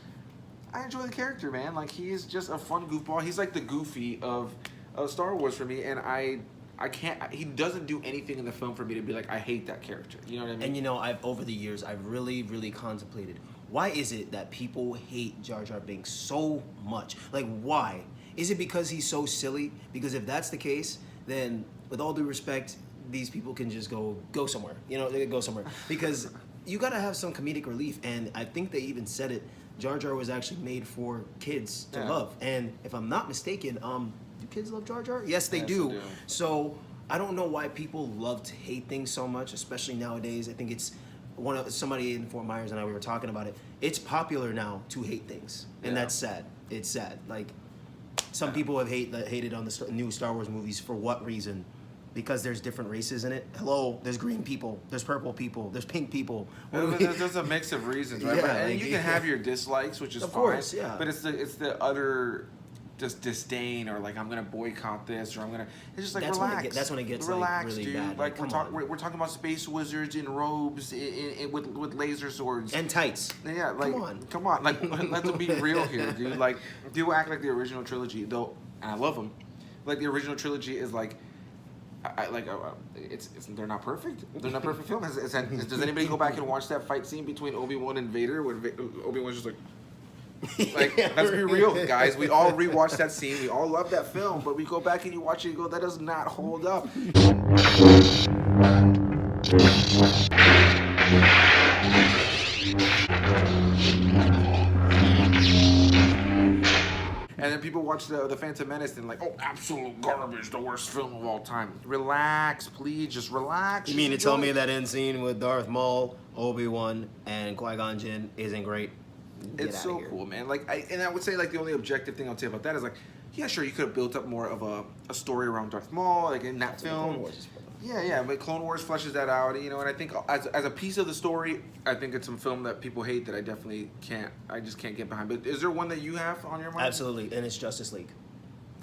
I enjoy the character, man. Like, he is just a fun goofball. He's like the Goofy of Star Wars for me, and I can't. He doesn't do anything in the film for me to be like, I hate that character. You know what I mean? And over the years, I've really contemplated, why is it that people hate Jar Jar Binks so much? Like, why? Is it because he's so silly? Because if that's the case, then with all due respect, these people can just go somewhere. They can go somewhere. Because you gotta have some comedic relief, and I think they even said it. Jar Jar was actually made for kids to love. And if I'm not mistaken, do kids love Jar Jar? Yes, they do. So I don't know why people love to hate things so much, especially nowadays. I think it's somebody in Fort Myers and I, we were talking about it. It's popular now to hate things, and that's sad. It's sad. Like, some people have hated on the new Star Wars movies for what reason? Because there's different races in it. Hello, there's green people, there's purple people, there's pink people. There's a mix of reasons, right? Yeah, And like, you can have your dislikes, which is of fine. course, yeah. But it's the utter just disdain, or like, I'm gonna boycott this, or I'm gonna. It's just like, relax. That's when it gets relax, like really dude. bad. Like, we're talking about space wizards in robes with laser swords and tights. Yeah, like, come on. Like, let's be real here, dude. Like, do act like the original trilogy, though. And I love them. Like, the original trilogy is like. They're not perfect. They're not perfect films. Does anybody go back and watch that fight scene between Obi-Wan and Vader, where Obi-Wan's just like, let's be real, guys. We all rewatch that scene. We all love that film, but we go back and you watch it and go, that does not hold up. And then people watch the Phantom Menace and like, oh, absolute garbage, the worst film of all time. Relax, please, just relax. You mean to tell me that end scene with Darth Maul, Obi-Wan, and Qui-Gon Jinn isn't great? It's so cool, man. Like, I would say, like, the only objective thing I'll say about that is, like, yeah, sure, you could have built up more of a story around Darth Maul, like in that film. Yeah, but Clone Wars fleshes that out, you know, and I think as a piece of the story, I think it's some film that people hate that I definitely I just can't get behind. But is there one that you have on your mind? Absolutely, and it's Justice League.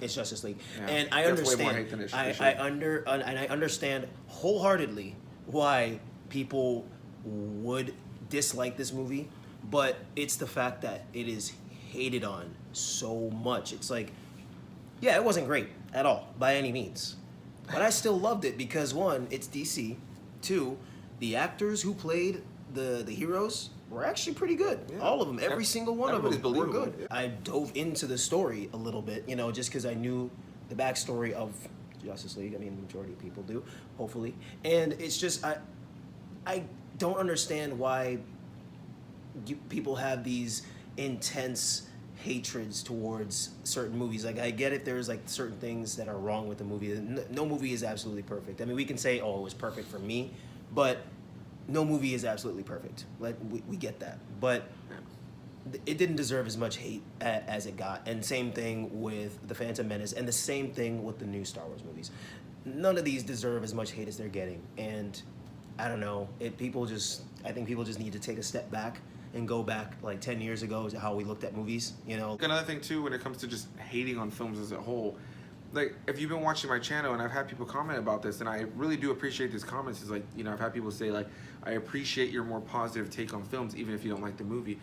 It's Justice League, yeah, and I understand. Way more hate than it should. I understand wholeheartedly why people would dislike this movie, but it's the fact that it is hated on so much. It's like, yeah, it wasn't great at all by any means. But I still loved it because, one, it's DC. Two, the actors who played the heroes were actually pretty good. Yeah. All of them, every single one of them were good. Yeah. I dove into the story a little bit, you know, just because I knew the backstory of Justice League. I mean, the majority of people do, hopefully. And it's just, I don't understand why people have these intense hatreds towards certain movies. Like, I get it, there's like certain things that are wrong with the movie. No movie is absolutely perfect. I mean, we can say, oh, it was perfect for me, but no movie is absolutely perfect. Like, we get that, but it didn't deserve as much hate as it got. And same thing with the Phantom Menace, and the same thing with the new Star Wars movies. None of these deserve as much hate as they're getting. And I don't know, I think people just need to take a step back and go back like 10 years ago to how we looked at movies, you know. Another thing too, when it comes to just hating on films as a whole, like, if you've been watching my channel and I've had people comment about this, and I really do appreciate these comments, is like, you know, I've had people say like, I appreciate your more positive take on films even if you don't like the movie.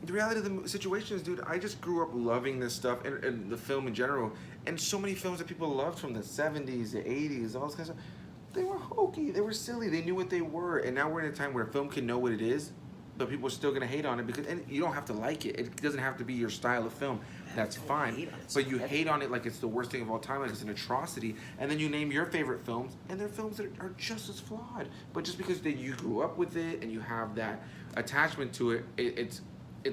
The reality of the situation is, dude, I just grew up loving this stuff and the film in general, and so many films that people loved from the 70s, the 80s, all this kind of stuff, they were hokey, they were silly, they knew what they were, and now we're in a time where a film can know what it is, but people are still gonna hate on it because, and you don't have to like it. It doesn't have to be your style of film. That's fine. But you hate on it like it's the worst thing of all time, like it's an atrocity. And then you name your favorite films, and they're films that are just as flawed. But just because you grew up with it and you have that attachment to it, it's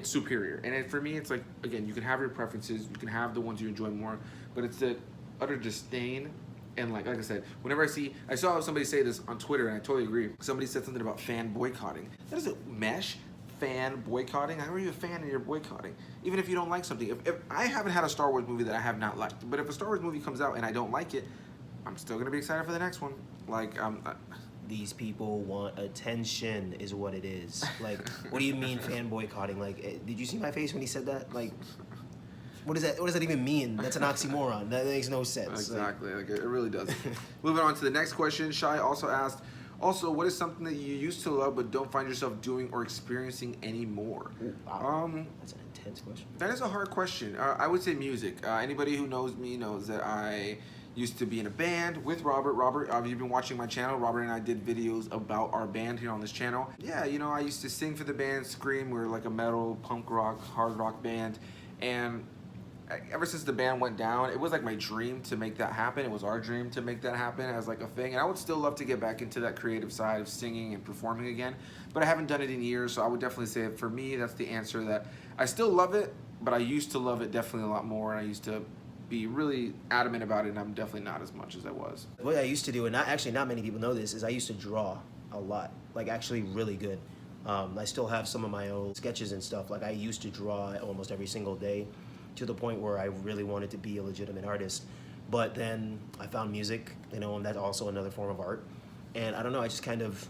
superior. And for me, it's like, again, you can have your preferences, you can have the ones you enjoy more, but it's the utter disdain. And like I said, whenever I saw somebody say this on Twitter, and I totally agree. Somebody said something about fan boycotting. That doesn't mesh. Fan boycotting? How are you a fan and you're boycotting? Even if you don't like something. If I haven't had a Star Wars movie that I have not liked, but if a Star Wars movie comes out and I don't like it, I'm still gonna be excited for the next one. Like, these people want attention, is what it is. Like, what do you mean fan boycotting? Like, did you see my face when he said that? Like, what does that even mean? That's an oxymoron. That makes no sense. Exactly. Like, it really doesn't. Moving on to the next question. Shai also asked, what is something that you used to love but don't find yourself doing or experiencing anymore? Ooh, wow. That's an intense question. That is a hard question. I would say music. Anybody who knows me knows that I used to be in a band with Robert. Robert, you've been watching my channel. Robert and I did videos about our band here on this channel. Yeah, you know, I used to sing for the band, Scream. We were like a metal, punk rock, hard rock band. And ever since the band went down, it was like my dream to make that happen. It was our dream to make that happen as like a thing. And I would still love to get back into that creative side of singing and performing again, but I haven't done it in years. So I would definitely say for me, that's the answer, that I still love it, but I used to love it definitely a lot more. And I used to be really adamant about it, and I'm definitely not as much as I was. What I used to do, and not many people know this, is I used to draw. a lot, like actually really good. I still have some of my own sketches and stuff. Like I used to draw almost every single day to the point where I really wanted to be a legitimate artist. But then I found music, and that's also another form of art. And I don't know, I just kind of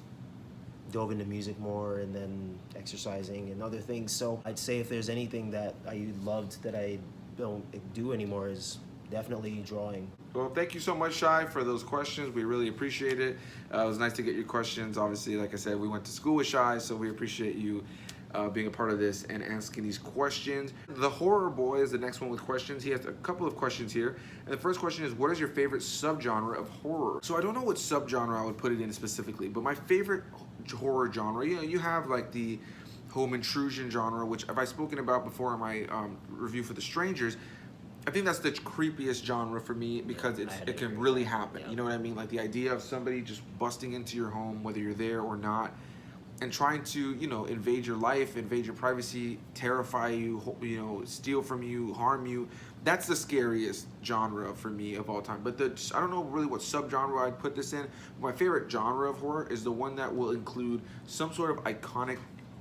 dove into music more, and then exercising and other things. So I'd say if there's anything that I loved that I don't do anymore is definitely drawing. Well, thank you so much, Shai, for those questions. We really appreciate it. It was nice to get your questions. Obviously, like I said, we went to school with Shai, so we appreciate you being a part of this and asking these questions. The Horror Boy is the next one with questions. He has a couple of questions here. And the first question is, what is your favorite subgenre of horror? So I don't know what subgenre I would put it in specifically, but my favorite horror genre, you have like the home intrusion genre, which I've spoken about before in my review for The Strangers. I think that's the creepiest genre for me because it can really happen. You know what I mean? Like the idea of somebody just busting into your home, whether you're there or not, and trying to, invade your life, invade your privacy, terrify you, steal from you, harm you. That's the scariest genre for me of all time. But I don't know really what subgenre I'd put this in. My favorite genre of horror is the one that will include some sort of iconic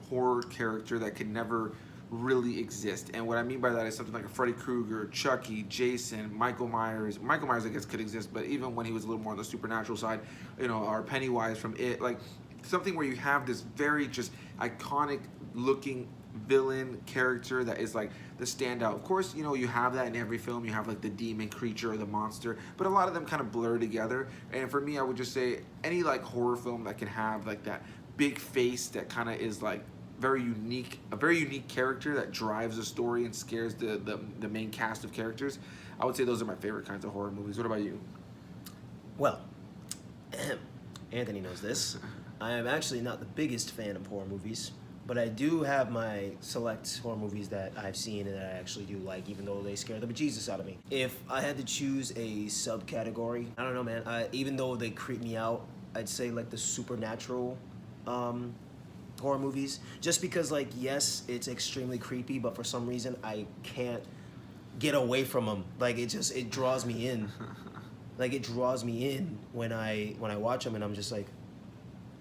horror character that could never really exist. And what I mean by that is something like a Freddy Krueger, Chucky, Jason, Michael Myers. Michael Myers, I guess, could exist, but even when he was a little more on the supernatural side, or Pennywise from It, like something where you have this very just iconic looking villain character that is like the standout. Of course, you have that in every film. You have like the demon creature or the monster, but a lot of them kind of blur together. And for me, I would just say any like horror film that can have like that big face that kind of is like a very unique character that drives a story and scares the main cast of characters. I would say those are my favorite kinds of horror movies. What about you? Well, Anthony knows this. I am actually not the biggest fan of horror movies, but I do have my select horror movies that I've seen and that I actually do like, even though they scare the bejesus out of me. If I had to choose a subcategory, I don't know, man. Even though they creep me out, I'd say like the supernatural horror movies, just because like, yes, it's extremely creepy, but for some reason I can't get away from them. Like it draws me in. Like it draws me in when I watch them, and I'm just like,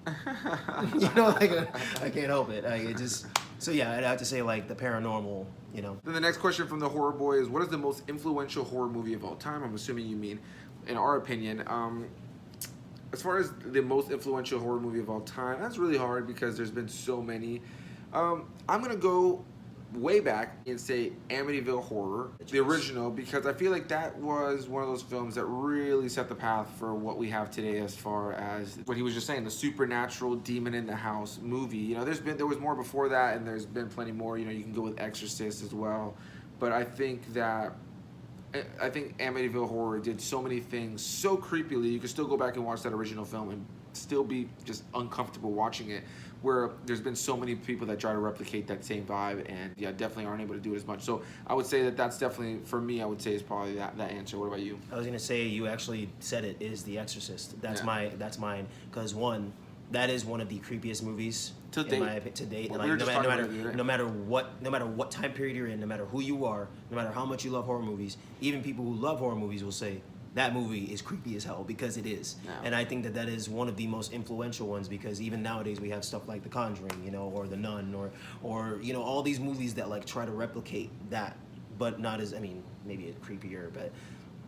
like I can't help it. So yeah, I'd have to say like the paranormal. Then the next question from the Horror Boy is, what is the most influential horror movie of all time? I'm assuming you mean, in our opinion. As far as the most influential horror movie of all time, that's really hard because there's been so many. I'm gonna go way back and say Amityville Horror, the original, because I feel like that was one of those films that really set the path for what we have today as far as what he was just saying, the supernatural demon in the house movie. There was more before that, and there's been plenty more. You can go with Exorcist as well, but I think Amityville Horror did so many things so creepily. You could still go back and watch that original film and still be just uncomfortable watching it, where there's been so many people that try to replicate that same vibe and definitely aren't able to do it as much. So I would say that's definitely, for me, I would say is probably that answer. What about you? I was gonna say, you actually said it, is The Exorcist. That's mine, because one, that is one of the creepiest movies to date. Well, like, no matter what time period you're in, no matter who you are, no matter how much you love horror movies, even people who love horror movies will say that movie is creepy as hell, because it is. Yeah. And I think that is one of the most influential ones, because even nowadays we have stuff like The Conjuring, or The Nun, or all these movies that like try to replicate that, but not as, maybe creepier, but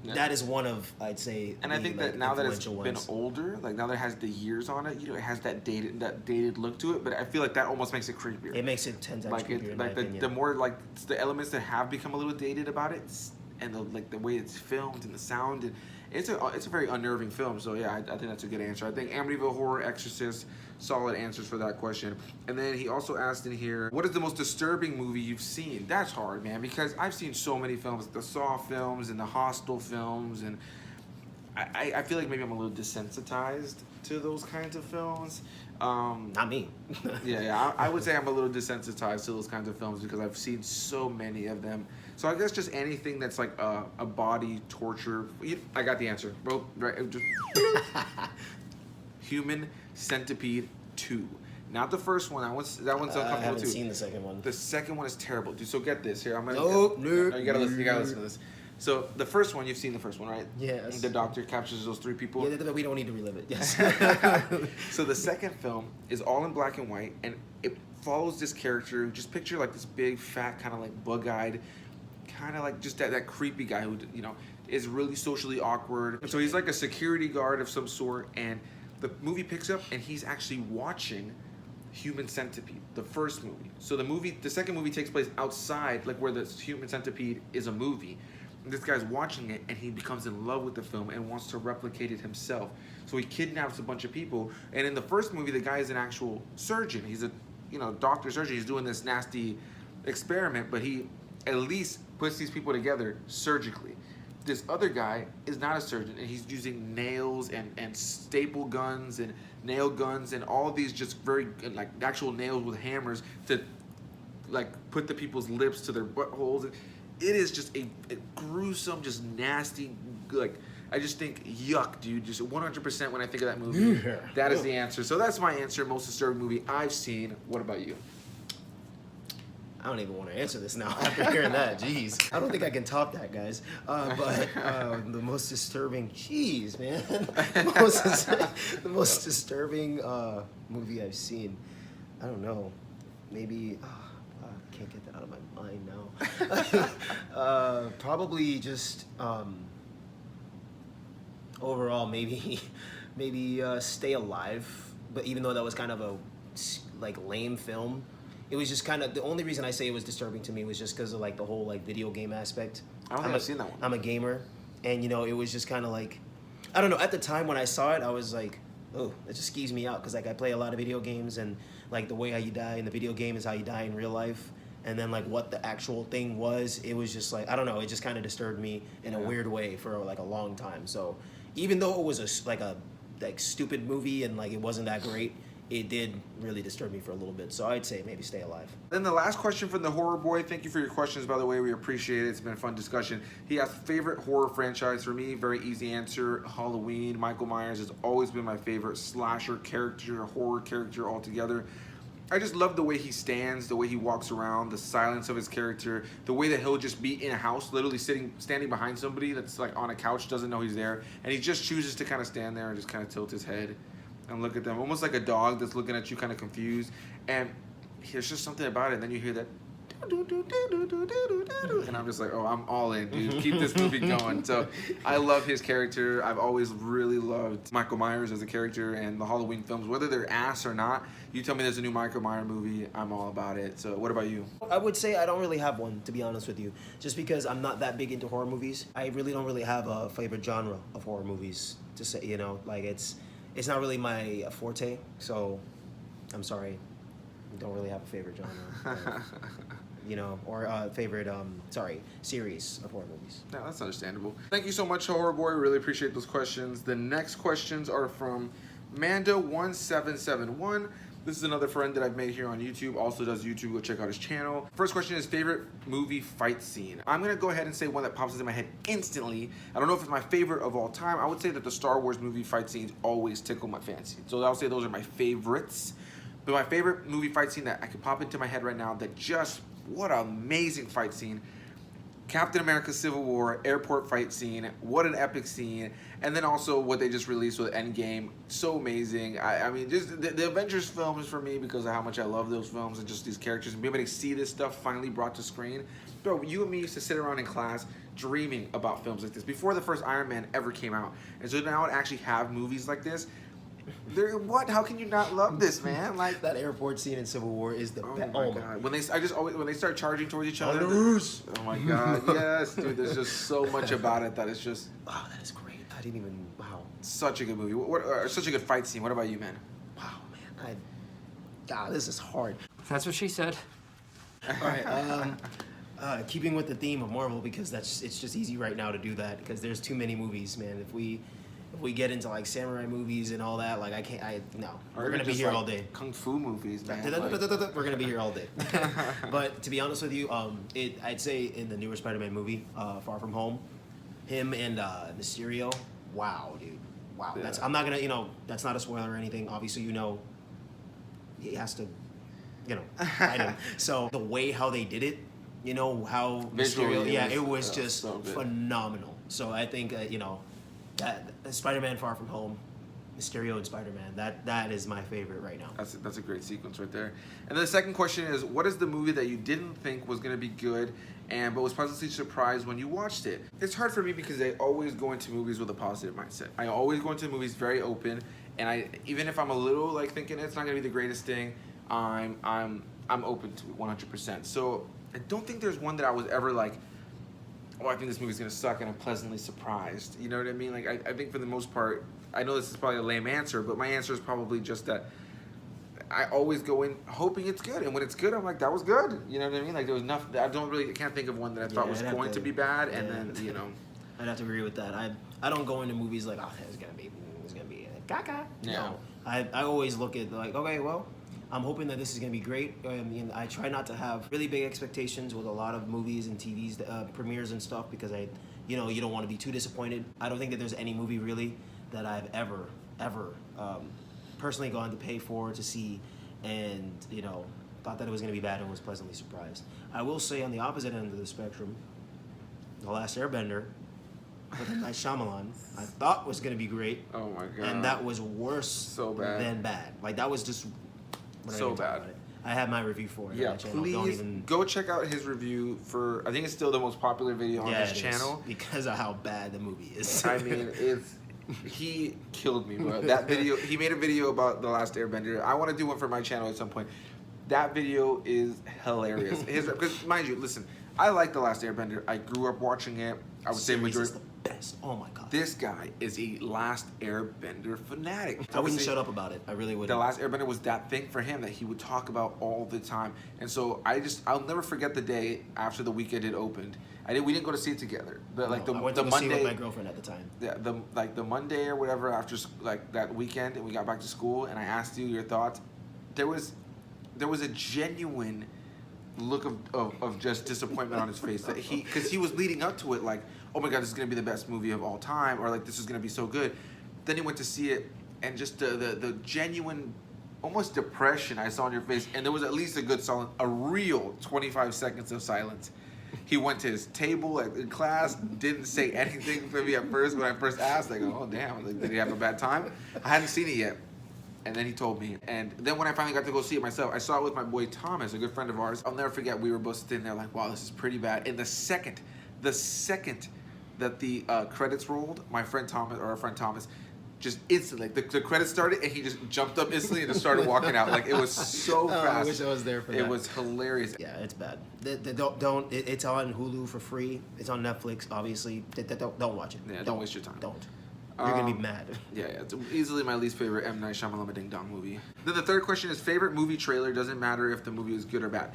yeah. That is one of, I'd say, and I think that now that it's been older, like now that it has the years on it, it has that dated look to it. But I feel like that almost makes it creepier. It makes it 10 times creepier. Like the more like the elements that have become a little dated about it, and the way it's filmed and the sound, and it's a very unnerving film. So yeah, I think that's a good answer. I think Amityville Horror, Exorcist, solid answers for that question. And then he also asked in here, what is the most disturbing movie you've seen? That's hard, man, because I've seen so many films, the Saw films and the Hostel films, and I feel like maybe I'm a little desensitized to those kinds of films. Not me. yeah, I would say I'm a little desensitized to those kinds of films because I've seen so many of them. So I guess just anything that's like a body torture. I got the answer, bro. Right? Just Human Centipede 2. Not the first one. That one's uncomfortable too. I haven't seen the second one. The second one is terrible, dude. So get this here. I'm gonna. No. You gotta listen to this. So the first one, you've seen the first one, right? Yes. The doctor captures those 3 people. Yeah, we don't need to relive it. Yes. So the second film is all in black and white, and it follows this character. Just picture like this big, fat, kind of like bug-eyed, kind of like just that creepy guy who, you know, is really socially awkward. So he's like a security guard of some sort, and the movie picks up, and he's actually watching Human Centipede, the first movie. So the second movie takes place outside, like where the Human Centipede is a movie. And this guy's watching it, and he becomes in love with the film and wants to replicate it himself. So he kidnaps a bunch of people. And in the first movie, the guy is an actual surgeon. He's a, you know, doctor surgeon. He's doing this nasty experiment, but he at least puts these people together surgically. This other guy is not a surgeon, and he's using nails and staple guns and nail guns and all these just very like actual nails with hammers to like put the people's lips to their buttholes. It is just a gruesome, just nasty, like, I just think yuck, dude. Just 100% when I think of that movie. Yeah. That is the answer. So that's my answer. Most disturbing movie I've seen. What about you? I don't even want to answer this now after hearing that. Jeez. I don't think I can top that, guys. But the most disturbing, jeez, man. The most disturbing movie I've seen. I don't know. Maybe, I can't get that out of my mind now. Probably just, overall, maybe Stay Alive. But even though that was kind of a, like, lame film, it was just kind of, the only reason I say it was disturbing to me was just because of like the whole like video game aspect. I don't think I've seen that one. I'm a gamer, and you know, it was just kind of like, I don't know, at the time when I saw it, I was like, oh, it just skeeves me out, because like I play a lot of video games, and like the way how you die in the video game is how you die in real life, and then like what the actual thing was, it was just like, I don't know, it just kind of disturbed me in a weird way for like a long time. So even though it was a stupid movie and like it wasn't that great, it did really disturb me for a little bit. So I'd say maybe Stay Alive. Then the last question from the Horror Boy. Thank you for your questions, by the way. We appreciate it. It's been a fun discussion. He asked favorite horror franchise. For me, very easy answer, Halloween. Michael Myers has always been my favorite slasher character, horror character altogether. I just love the way he stands, the way he walks around, the silence of his character, the way that he'll just be in a house, literally standing behind somebody that's like on a couch, doesn't know he's there, and he just chooses to kind of stand there and just kind of tilt his head and look at them, almost like a dog that's looking at you kind of confused. And there's just something about it. And then you hear that, and I'm just like, oh, I'm all in, dude. Keep this movie going. So I love his character. I've always really loved Michael Myers as a character, and the Halloween films, whether they're ass or not. You tell me there's a new Michael Myers movie, I'm all about it. So what about you? I would say I don't really have one, to be honest with you, just because I'm not that big into horror movies. I really don't really have a favorite genre of horror movies to say, you know, like it's not really my forte, so I'm sorry. I don't really have a favorite genre. You know, or favorite, series of horror movies. Yeah, that's understandable. Thank you so much, Horror Boy. Really appreciate those questions. The next questions are from Manda1771. This is another friend that I've made here on YouTube. Also does YouTube. Go check out his channel. First question is favorite movie fight scene. I'm going to go ahead and say one that pops into my head instantly. I don't know if it's my favorite of all time. I would say that the Star Wars movie fight scenes always tickle my fancy. So I'll say those are my favorites. But my favorite movie fight scene that I could pop into my head right now, that just, what an amazing fight scene. Captain America Civil War, airport fight scene, what an epic scene. And then also what they just released with Endgame, so amazing. I mean, just the Avengers films for me, because of how much I love those films and just these characters, and being able to see this stuff finally brought to screen. Bro, you and me used to sit around in class dreaming about films like this before the first Iron Man ever came out. And so now to actually have movies like this, what? How can you not love this, man? Like that airport scene in Civil War is the best. Oh my god! When they start charging towards each other. Oh my god! Yes, dude. There's just so much about it that it's just. Wow, that is great. I didn't even. Wow. Such a good movie. Such a good fight scene. What about you, man? Wow, man. God, this is hard. That's what she said. All right. Keeping with the theme of Marvel, because it's just easy right now to do that, because there's too many movies, man. If we get into like samurai movies and all that, like no. We're gonna be here all day. Kung fu movies, man. We're gonna be here all day. But to be honest with you, I'd say in the newer Spider-Man movie, Far From Home, him and Mysterio, wow, dude, wow. Yeah. I'm not gonna, that's not a spoiler or anything. Obviously, he has to, fight him. So the way how they did it you know how Visually, Mysterio, it was just so good. phenomenal. So I think that Spider-Man Far From Home, Mysterio and Spider-Man, that is my favorite right now. That's a great sequence right there. And then the second question is, what is the movie that you didn't think was going to be good but was pleasantly surprised when you watched it? It's hard for me because I always go into movies with a positive mindset. I always go into movies very open, and even if I'm a little like thinking it's not going to be the greatest thing, I'm open to it 100%. So I don't think there's one that I was ever like, oh, I think this movie's gonna suck, and I'm pleasantly surprised. You know what I mean? Like, I think for the most part, I know this is probably a lame answer, but my answer is probably just that I always go in hoping it's good, and when it's good, I'm like, that was good. You know what I mean? Like, there was nothing. I can't think of one that I thought was going to be bad, and then I'd have to agree with that. I don't go into movies like, oh, it's gonna be caca. Yeah. No, I always look at like, okay, well, I'm hoping that this is going to be great. I mean, I try not to have really big expectations with a lot of movies and TVs, premieres and stuff, because you don't want to be too disappointed. I don't think that there's any movie really that I've ever personally gone to pay for to see, and thought that it was going to be bad and was pleasantly surprised. I will say on the opposite end of the spectrum, The Last Airbender, with M. Night Shyamalan, I thought was going to be great. Oh my god! And that was worse than bad. Like, that was just. So bad. I have my review for it. Yeah, please go check out his review for. I think it's still the most popular video on his channel because of how bad the movie is. I mean, he killed me, bro. That video. He made a video about The Last Airbender. I want to do one for my channel at some point. That video is hilarious. Because mind you, listen, I like The Last Airbender. I grew up watching it. I would say majority. Best. Oh my god. This guy is a Last Airbender fanatic. I wouldn't shut up about it. I really wouldn't. The Last Airbender was that thing for him that he would talk about all the time. And so I'll never forget the day after the weekend it opened. We didn't go to see it together. But like I went to go see it with my girlfriend at the time. Yeah, the Monday or whatever after like that weekend, and we got back to school, and I asked you your thoughts. There was a genuine look of just disappointment on his face that because he was leading up to it like, oh my god, this is gonna be the best movie of all time, or like this is gonna be so good. Then he went to see it, and just the genuine, almost depression I saw on your face, and there was at least a real 25 seconds of silence. He went to his table in class, didn't say anything for me at first when I first asked. Like, oh damn, like, did he have a bad time? I hadn't seen it yet. And then he told me. And then when I finally got to go see it myself, I saw it with my boy Thomas, a good friend of ours. I'll never forget, we were both sitting there like, wow, this is pretty bad. And the second that the credits rolled, our friend Thomas, just instantly, the credits started, and he just jumped up instantly and just started walking out. Like, it was so fast. I wish I was there for that. It was hilarious. Yeah, it's bad. It's on Hulu for free. It's on Netflix, obviously. Don't watch it. Yeah, don't waste your time. Don't. You're gonna be mad. Yeah, it's easily my least favorite M. Night Shyamalan Ding Dong movie. Then the third question is favorite movie trailer. Doesn't matter if the movie is good or bad.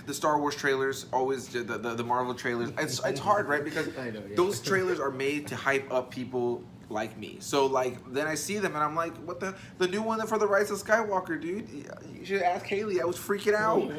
The Star Wars trailers, always the Marvel trailers. It's hard, right? Because those trailers are made to hype up people like me. So like then I see them and I'm like, what the new one for the Rise of Skywalker, dude? You should ask Haley. I was freaking out.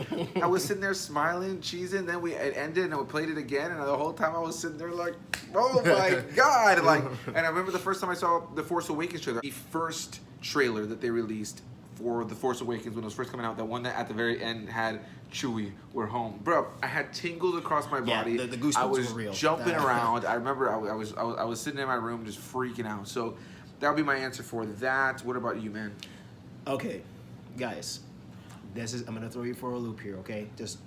I was sitting there smiling, cheesing. Then it ended and we played it again, and the whole time I was sitting there like, oh my god! Like, and I remember the first time I saw the Force Awakens trailer, the first trailer that they released for the Force Awakens when it was first coming out, the one that at the very end had Chewie, we're home, bro. I had tingles across my body. Yeah, the goosebumps were real. I was jumping around. I remember I was sitting in my room just freaking out. So that would be my answer for that. What about you, man? Okay, guys, I'm gonna throw you for a loop here. Okay, just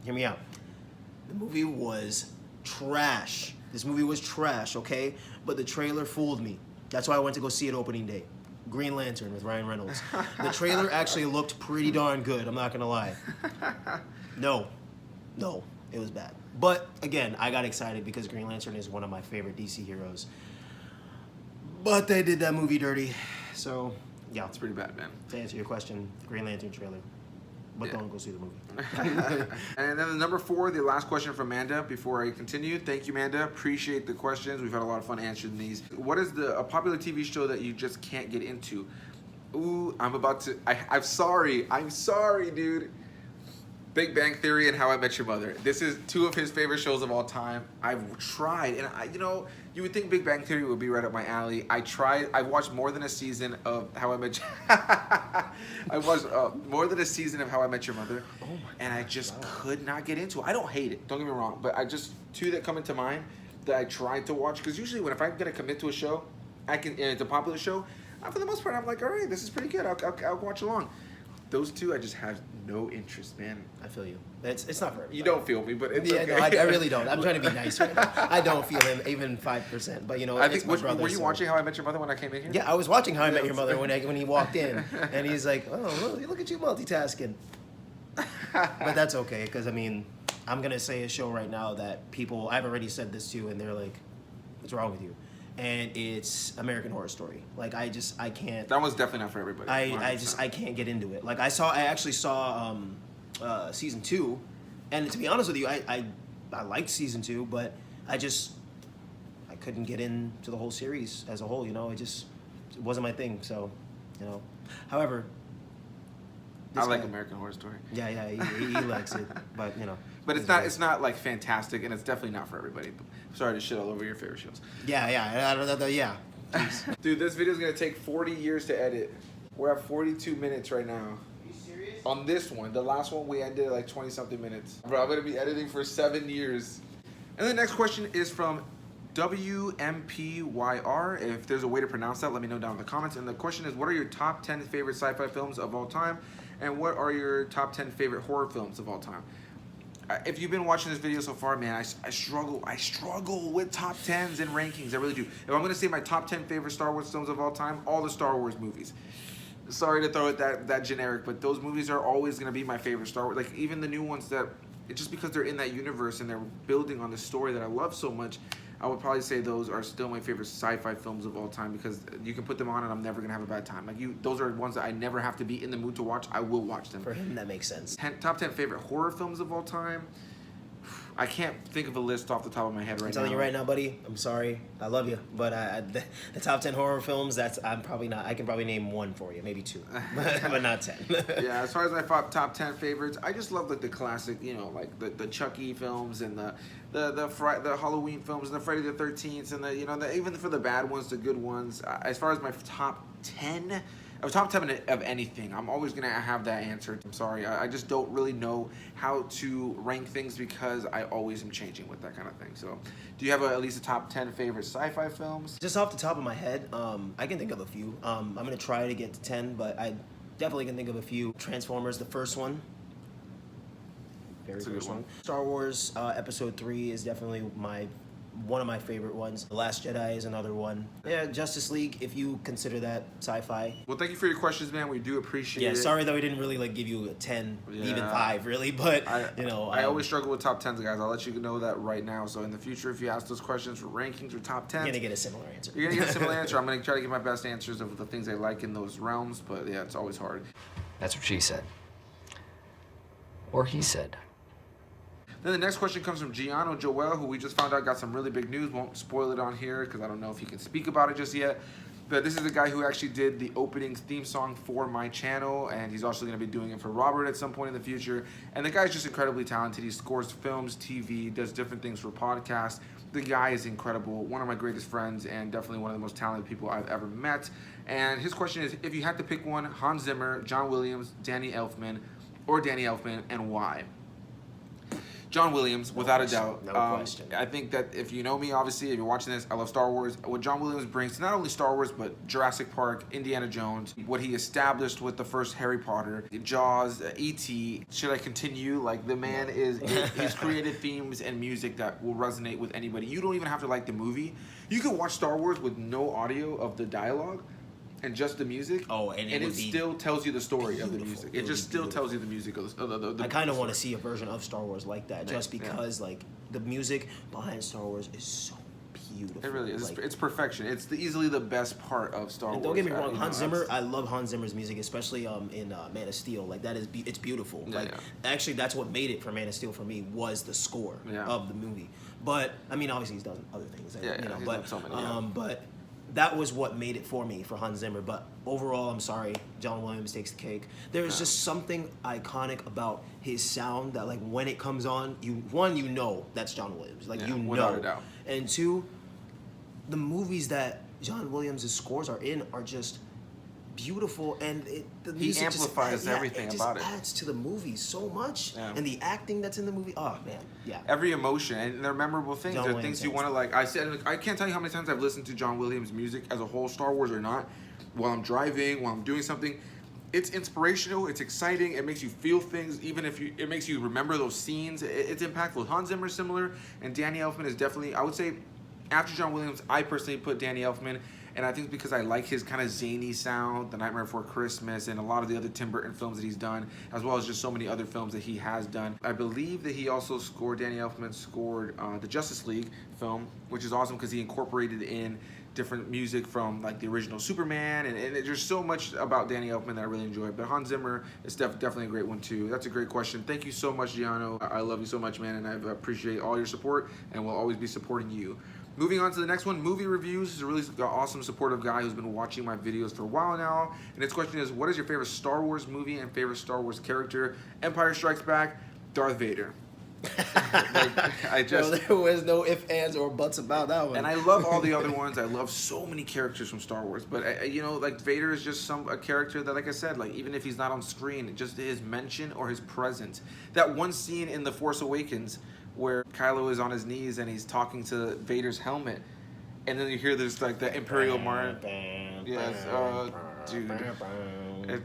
hear me out. The movie was trash. This movie was trash. Okay, but the trailer fooled me. That's why I went to go see it opening day. Green Lantern with Ryan Reynolds. The trailer actually looked pretty darn good, I'm not gonna lie. No, it was bad. But again, I got excited because Green Lantern is one of my favorite DC heroes. But they did that movie dirty. So, yeah. It's pretty bad, man. To answer your question, Green Lantern trailer. But don't go see the movie. And then the number 4, the last question from Amanda before I continue. Thank you, Amanda. Appreciate the questions. We've had a lot of fun answering these. What is a popular TV show that you just can't get into? Ooh, I'm sorry, dude. Big Bang Theory and How I Met Your Mother. This is two of his favorite shows of all time. I've tried, and you would think Big Bang Theory would be right up my alley. I've watched more than a season of How I Met I watched more than a season of How I Met Your Mother, and I just could not get into it. I don't hate it, don't get me wrong, but two that come into mind that I tried to watch, because usually if I'm gonna commit to a show, and it's a popular show, for the most part, I'm like, all right, this is pretty good. I'll watch along. Those two, I just have no interest, man. I feel you. It's not for everybody. You don't feel me, but it's okay. No, I really don't. I'm trying to be nice right now. I don't feel him even 5%. But I think were you watching How I Met Your Mother when I came in here? Yeah, I was watching How I Met Your Mother when he walked in, and he's like, "Oh, look at you multitasking." But that's okay, because I'm gonna say a show right now that I've already said this to, and they're like, "What's wrong with you?" And it's American Horror Story. Like I can't. That one's definitely not for everybody. I can't get into it. Like I actually saw season 2, and to be honest with you, I liked season 2, but I couldn't get into the whole series as a whole. It wasn't my thing. So, however. I like American Horror Story. Yeah, he likes it, but But it's not like fantastic, and it's definitely not for everybody. Sorry to shit all over your favorite shows. Yeah. Dude, this video is gonna take 40 years to edit. We're at 42 minutes right now. Are you serious? On this one, the last one we ended at like 20 something minutes. Bro, I'm gonna be editing for 7 years. And the next question is from WMPYR. If there's a way to pronounce that, let me know down in the comments. And the question is, what are your top 10 favorite sci-fi films of all time? And what are your top 10 favorite horror films of all time? If you've been watching this video so far, man, I struggle with top 10s and rankings. I really do. If I'm gonna say my top 10 favorite Star Wars films of all time, all the Star Wars movies. Sorry to throw it that generic, but those movies are always gonna be my favorite Star Wars. Like even the new ones just because they're in that universe and they're building on the story that I love so much, I would probably say those are still my favorite sci-fi films of all time, because you can put them on and I'm never gonna have a bad time. Those are ones that I never have to be in the mood to watch. I will watch them. For him, that makes sense. Top 10 favorite horror films of all time. I can't think of a list off the top of my head right now. I'm telling you right now, buddy. I'm sorry. I love you, but the top 10 horror films. I'm probably not. I can probably name one for you, maybe 2, but not 10. Yeah, as far as my top 10 favorites, I just love like the classic, like the Chucky films and the Halloween films and the Friday the 13th and even for the bad ones, the good ones. As far as my top 10 of anything, I'm always gonna have that answer. I'm sorry, I just don't really know how to rank things because I always am changing with that kind of thing. So, do you have at least a top 10 favorite sci-fi films? Just off the top of my head, I can think of a few. I'm gonna try to get to 10, but I definitely can think of a few. Transformers, the first one. Very first one. Star Wars Episode 3 is definitely one of my favorite ones. The Last Jedi is another one. Yeah, Justice League, if you consider that sci-fi. Well, thank you for your questions, man. We do appreciate it. Yeah, sorry that we didn't really give you a 10, even 5, really, but I always struggle with top 10s, guys. I'll let you know that right now. So in the future, if you ask those questions for rankings or top 10s, you're gonna get a similar answer. You're gonna get a similar answer. I'm gonna try to get my best answers of the things I like in those realms, but yeah, it's always hard. That's what she said. Or he said. Then the next question comes from Jiano Joel, who we just found out got some really big news. Won't spoil it on here because I don't know if he can speak about it just yet. But this is the guy who actually did the opening theme song for my channel, and he's also going to be doing it for Robert at some point in the future. And the guy's just incredibly talented. He scores films, TV, does different things for podcasts. The guy is incredible, one of my greatest friends, and definitely one of the most talented people I've ever met. And his question is, if you had to pick one, Hans Zimmer, John Williams, Danny Elfman, and why? John Williams, without a doubt. No question. I think that if you know me, obviously, if you're watching this, I love Star Wars. What John Williams brings to not only Star Wars, but Jurassic Park, Indiana Jones, what he established with the first Harry Potter, Jaws, E.T. Should I continue? Like, the man he's created themes and music that will resonate with anybody. You don't even have to like the movie. You can watch Star Wars with no audio of the dialogue and just the music. Oh, and it still tells you the story of the music. It just still tells you the music of the I kind of want to see a version of Star Wars like that, just because like the music behind Star Wars is so beautiful. It really is. It's perfection. It's easily the best part of Star Wars. Don't get me wrong, Hans Zimmer. I love Hans Zimmer's music, especially in Man of Steel. Like that is, it's beautiful. Actually, that's what made it for Man of Steel for me was the score of the movie. But I mean, obviously he's done other things. He's done so many, but that was what made it for me for Hans Zimmer. But overall, I'm sorry, John Williams takes the cake. There's just something iconic about his sound that, like, when it comes on, you know that's John Williams. Like, you know. Without a doubt. And two, the movies that John Williams' scores are in are just beautiful, and the music amplifies everything about it. It adds to the movie so much, Yeah. and the acting that's in the movie. Oh man, yeah. Every emotion, and they're memorable things. John They're Williams things you want to like. I said, I can't tell you how many times I've listened to John Williams' music as a whole, Star Wars or not, while I'm driving, while I'm doing something. It's inspirational. It's exciting. It makes you feel things, even if it makes you remember those scenes. It's impactful. Hans Zimmer is similar, and Danny Elfman is definitely. I would say, after John Williams, I personally put Danny Elfman. And I think it's because I like his kind of zany sound, The Nightmare Before Christmas, and a lot of the other Tim Burton films that he's done, as well as just so many other films that he has done. I believe that he also scored, Danny Elfman scored the Justice League film, which is awesome because he incorporated in different music from like the original Superman, and there's so much about Danny Elfman that I really enjoy. But Hans Zimmer is definitely a great one too. That's a great question. Thank you so much, Jiano. I love you so much, man, and I appreciate all your support, and will always be supporting you. Moving on to the next one, movie reviews. This is a really awesome, supportive guy who's been watching my videos for a while now. And his question is, what is your favorite Star Wars movie and favorite Star Wars character? Empire Strikes Back, Darth Vader. There was no ifs, ands, or buts about that one. And I love all the other ones. I love so many characters from Star Wars. But, like, Vader is just a character that, like I said, like, even if he's not on screen, just his mention or his presence. That one scene in The Force Awakens where Kylo is on his knees and he's talking to Vader's helmet, and then you hear this like the Imperial March. Yes, dude.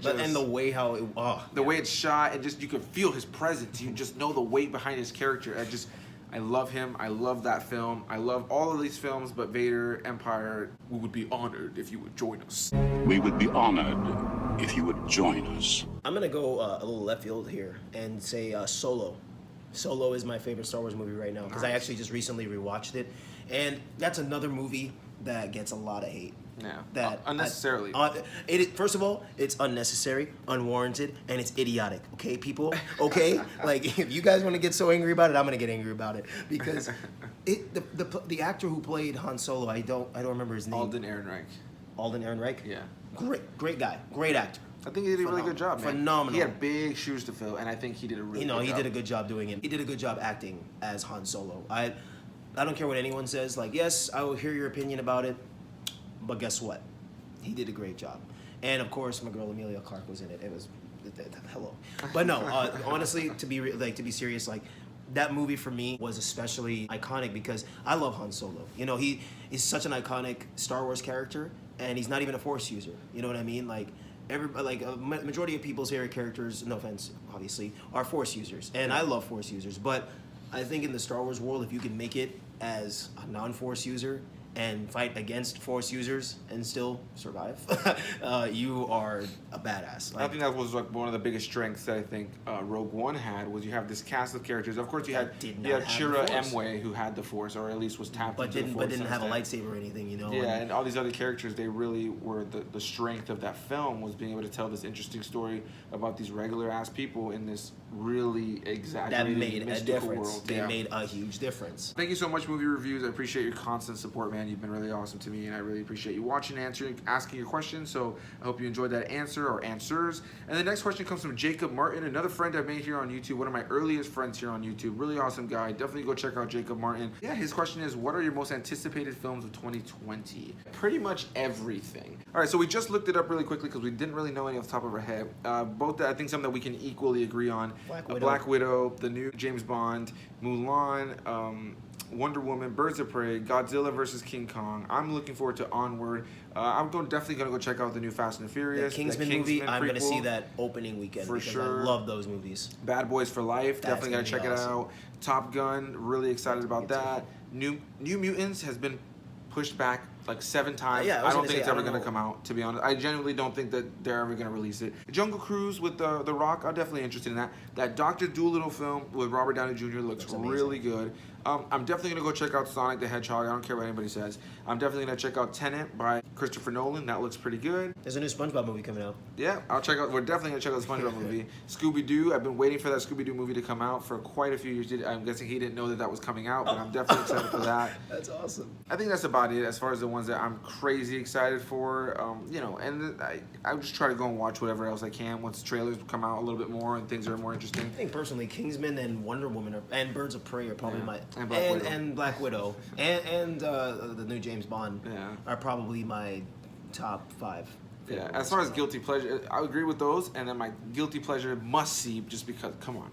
And the way how it, way it's shot, and just you can feel his presence. You just know the weight behind his character. I love him. I love that film. I love all of these films, but Vader, Empire, we would be honored if you would join us. We would be honored if you would join us. I'm gonna go a little left field here and say Solo. Solo is my favorite Star Wars movie right now because I actually just recently rewatched it, and that's another movie that gets a lot of hate. Yeah, that unnecessarily. First of all, it's unnecessary, unwarranted, and it's idiotic. Okay, people. Okay, like if you guys want to get so angry about it, I'm gonna get angry about it because the actor who played Han Solo, I don't remember his name. Alden Ehrenreich. Alden Ehrenreich. Yeah. Great guy, great actor. I think he did a really good job, man. Phenomenal. He had big shoes to fill, and I think he did a really good job. He did a good job doing it. He did a good job acting as Han Solo. I don't care what anyone says. Like, yes, I will hear your opinion about it, but guess what? He did a great job. And of course, my girl Emilia Clarke was in it. It was hello. But no, honestly, to be serious, like that movie for me was especially iconic because I love Han Solo. You know, he is such an iconic Star Wars character, and he's not even a Force user. You know what I mean? Like. Majority of people's favorite characters, no offense, obviously, are Force users, and I love Force users. But I think in the Star Wars world, if you can make it as a non-Force user and fight against Force users and still survive, you are a badass. I think that was like one of the biggest strengths that I think Rogue One had was you have this cast of characters. Of course, you had Chira Emwe who had the Force, or at least was tapped into the Force. But didn't have a lightsaber or anything, you know. Yeah, and all these other characters, they really were the strength of that film was being able to tell this interesting story about these regular ass people in this really exaggerated, that made mystical a difference. world. They made a huge difference. Thank you so much, Movie Reviews. I appreciate your constant support, man. You've been really awesome to me, and I really appreciate you watching, answering, asking your questions. So I hope you enjoyed that answer or answers. And the next question comes from Jacob Martin, another friend I've made here on YouTube, one of my earliest friends here on YouTube. Really awesome guy. Definitely go check out Jacob Martin. Yeah, his question is, what are your most anticipated films of 2020? Pretty much everything. All right, so we just looked it up really quickly because we didn't really know any off the top of our head. Both, I think, some that we can equally agree on. Black Widow, the new James Bond, Mulan, Wonder Woman, Birds of Prey, Godzilla vs. King Kong. I'm looking forward to Onward. I'm definitely going to go check out the new Fast and Furious. The Kingsman movie, I'm going to see that opening weekend for because sure. I love those movies. Bad Boys for Life, definitely got to check it out. Top Gun, really excited about that. New Mutants has been pushed back like 7 times. I don't think it's ever going to come out, to be honest. I genuinely don't think that they're ever going to release it. Jungle Cruise with The Rock, I'm definitely interested in that. That Dr. Dolittle film with Robert Downey Jr. looks really good. I'm definitely going to go check out Sonic the Hedgehog. I don't care what anybody says. I'm definitely going to check out Tenet by Christopher Nolan. That looks pretty good. There's a new SpongeBob movie coming out. Yeah, I'll check out. We're definitely gonna check out the SpongeBob movie. Scooby-Doo. I've been waiting for that Scooby-Doo movie to come out for quite a few years. I'm guessing he didn't know that was coming out, but I'm definitely excited for that. That's awesome. I think that's about it as far as the ones that I'm crazy excited for. You know, and I just try to go and watch whatever else I can once trailers come out a little bit more and things are more interesting. I think personally, Kingsman and Wonder Woman and Birds of Prey are probably my and Black Widow. and the new James Bond are probably my top 5. Yeah, as far as guilty pleasure, I agree with those. And then my guilty pleasure must see, just because, come on,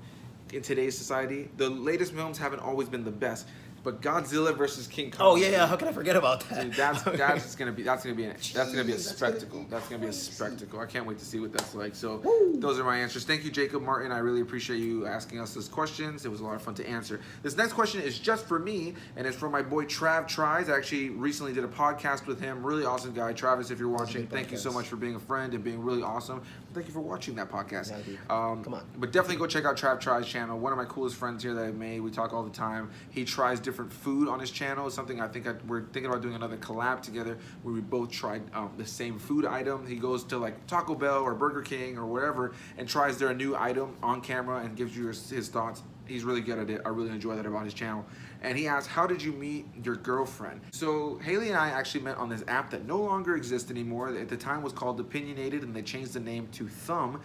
in today's society, the latest films haven't always been the best. But Godzilla versus King Kong. Oh yeah, how can I forget about that? Dude, that's gonna be a spectacle. That's gonna be a spectacle. I can't wait to see what that's like. So those are my answers. Thank you, Jacob Martin. I really appreciate you asking us those questions. It was a lot of fun to answer. This next question is just for me, and it's from my boy Trav Tries. I actually recently did a podcast with him. Really awesome guy. Travis, if you're watching, thank you so much for being a friend and being really awesome. Thank you for watching that podcast. Come on. But definitely go check out Trav Tries channel. One of my coolest friends here that I've made. We talk all the time. He tries different food on his channel. It's something we're thinking about doing another collab together where we both tried the same food item. He goes to like Taco Bell or Burger King or whatever and tries their new item on camera and gives you his thoughts. He's really good at it. I really enjoy that about his channel. And he asked, how did you meet your girlfriend? So Haley and I actually met on this app that no longer exists anymore. At the time was called Opinionated, and they changed the name to Thumb.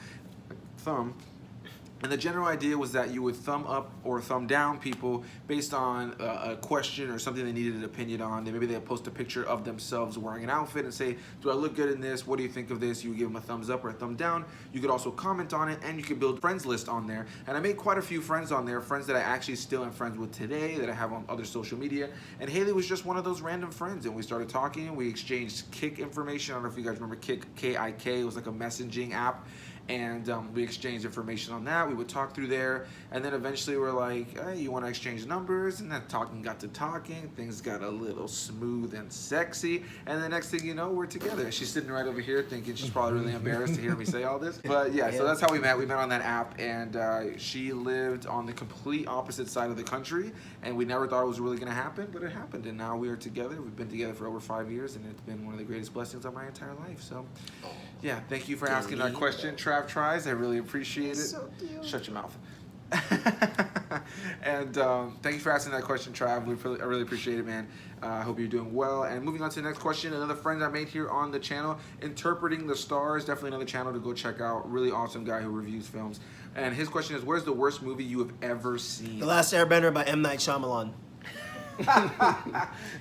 And the general idea was that you would thumb up or thumb down people based on a question or something they needed an opinion on. Maybe they'd post a picture of themselves wearing an outfit and say, do I look good in this? What do you think of this? You would give them a thumbs up or a thumb down. You could also comment on it, and you could build friends list on there. And I made quite a few friends on there, friends that I actually still am friends with today, that I have on other social media. And Haley was just one of those random friends. And we started talking. We exchanged Kik information. I don't know if you guys remember Kik, K-I-K. It was like a messaging app. And we exchanged information on that. We would talk through there, and then eventually we're like, hey, you want to exchange numbers? And then talking got to talking. Things got a little smooth and sexy, and the next thing you know, we're together. She's sitting right over here thinking she's probably really embarrassed to hear me say all this. But yeah, so that's how we met. We met on that app, and she lived on the complete opposite side of the country, and we never thought it was really going to happen, but it happened, and now we are together. We've been together for over 5 years, and it's been one of the greatest blessings of my entire life. So yeah, thank you for asking that question, Trav Tries. I really appreciate it. So shut your mouth. And thank you for asking that question, Trav. I really appreciate it, man. I hope you're doing well. And moving on to the next question, another friend I made here on the channel, Interpreting the Stars. Definitely another channel to go check out. Really awesome guy who reviews films. And his question is, where's the worst movie you have ever seen? The Last Airbender by M. Night Shyamalan.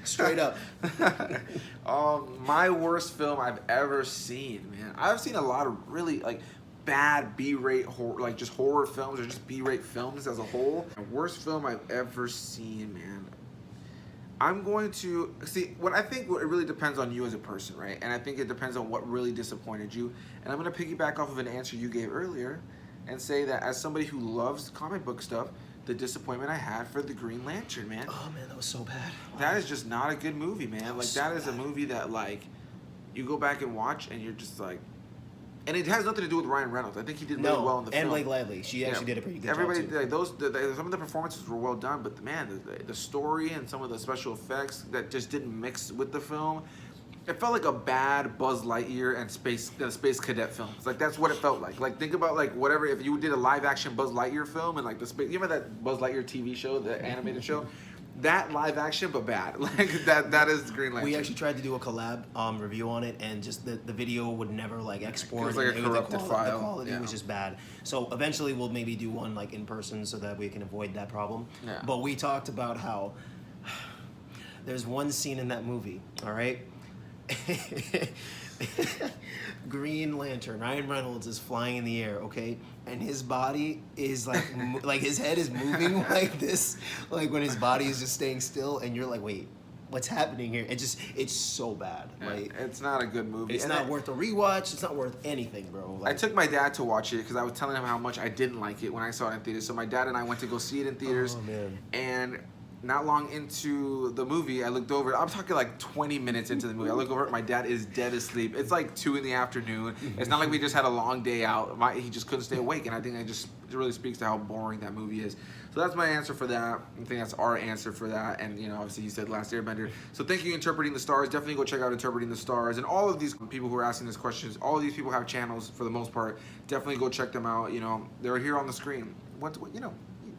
Straight up. My worst film I've ever seen, man. I've seen a lot of really bad B-rate horror, just horror films or just B-rate films as a whole. The worst film I've ever seen, man. I'm going to see it really depends on you as a person, right? And I think it depends on what really disappointed you. And I'm going to piggyback off of an answer you gave earlier and say that as somebody who loves comic book stuff, the disappointment I had for the Green Lantern, man. Oh man, that was so bad. That is just not a good movie, man. That is a movie that you go back and watch and you're just like, and it has nothing to do with Ryan Reynolds. I think he did really well in the film. And Blake Lively. She actually did a pretty good job too. Some of the performances were well done, but man, the story and some of the special effects that just didn't mix with the film. It felt like a bad Buzz Lightyear and Space Cadet films. That's what it felt like. Think about whatever, if you did a live action Buzz Lightyear film and you remember that Buzz Lightyear TV show, the animated show? That live action, but bad. That is Green Lantern. We actually tried to do a collab review on it, and just the video would never export. It was like a corrupted file. The quality was just bad. So eventually we'll maybe do one in person so that we can avoid that problem. Yeah. But we talked about how there's one scene in that movie, all right? Green Lantern, Ryan Reynolds is flying in the air, okay? And his body is his head is moving like this, when his body is just staying still, and you're like, wait, what's happening here? It's so bad. It's not a good movie. It's not worth a rewatch. It's not worth anything, bro. I took my dad to watch it because I was telling him how much I didn't like it when I saw it in theaters. So my dad and I went to go see it in theaters. Oh man. And not long into the movie, I looked over. I'm talking like 20 minutes into the movie. I look over. My dad is dead asleep. It's like 2 in the afternoon. It's not like we just had a long day out. He just couldn't stay awake, and I think it really speaks to how boring that movie is. So that's my answer for that. I think that's our answer for that. And you know, obviously you said Last Airbender. So thank you, Interpreting the Stars. Definitely go check out Interpreting the Stars. And all of these people who are asking these questions, all of these people have channels for the most part. Definitely go check them out. You know, they're here on the screen. You know,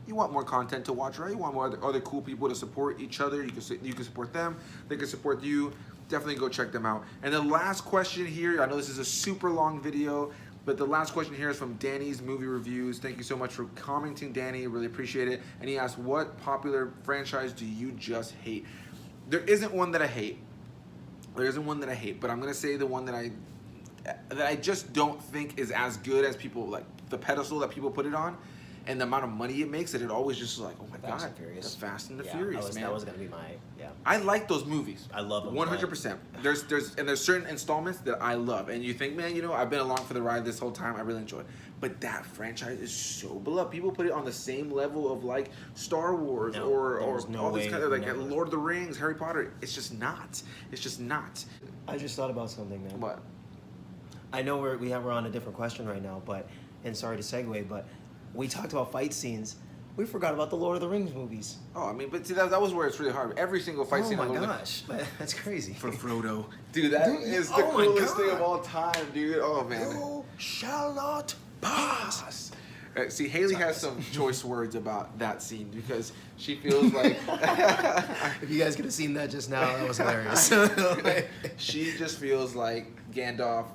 you want more content to watch, right? You want more other cool people to support each other. You can support them. They can support you. Definitely go check them out. And the last question here, I know this is a super long video, but the last question here is from Danny's Movie Reviews. Thank you so much for commenting, Danny. Really appreciate it. And he asked, what popular franchise do you just hate? There isn't one that I hate. There isn't one that I hate, but I'm gonna say the one that I just don't think is as good as people, like the pedestal that people put it on. And the amount of money it makes, that it always just like, oh my God, the Fast and the Furious, man. That was gonna be my, I like those movies. I love them. 100%. There's certain installments that I love, and you think, man, you know, I've been along for the ride this whole time. I really enjoy it. But that franchise is so beloved. People put it on the same level of like Star Wars or all these kind of like Lord of the Rings, Harry Potter. It's just not. It's just not. I just thought about something, man. What? I know we're on a different question right now, and sorry to segue, but we talked about fight scenes. We forgot about the Lord of the Rings movies. Oh, I mean, but see, that was where it's really hard. Every single fight scene. Oh my gosh, that's crazy. For Frodo, dude, that is the coolest thing of all time, dude. Oh man. You shall not pass. See, Haley has some choice words about that scene because she feels like. If you guys could have seen that just now, that was hilarious. She just feels like Gandalf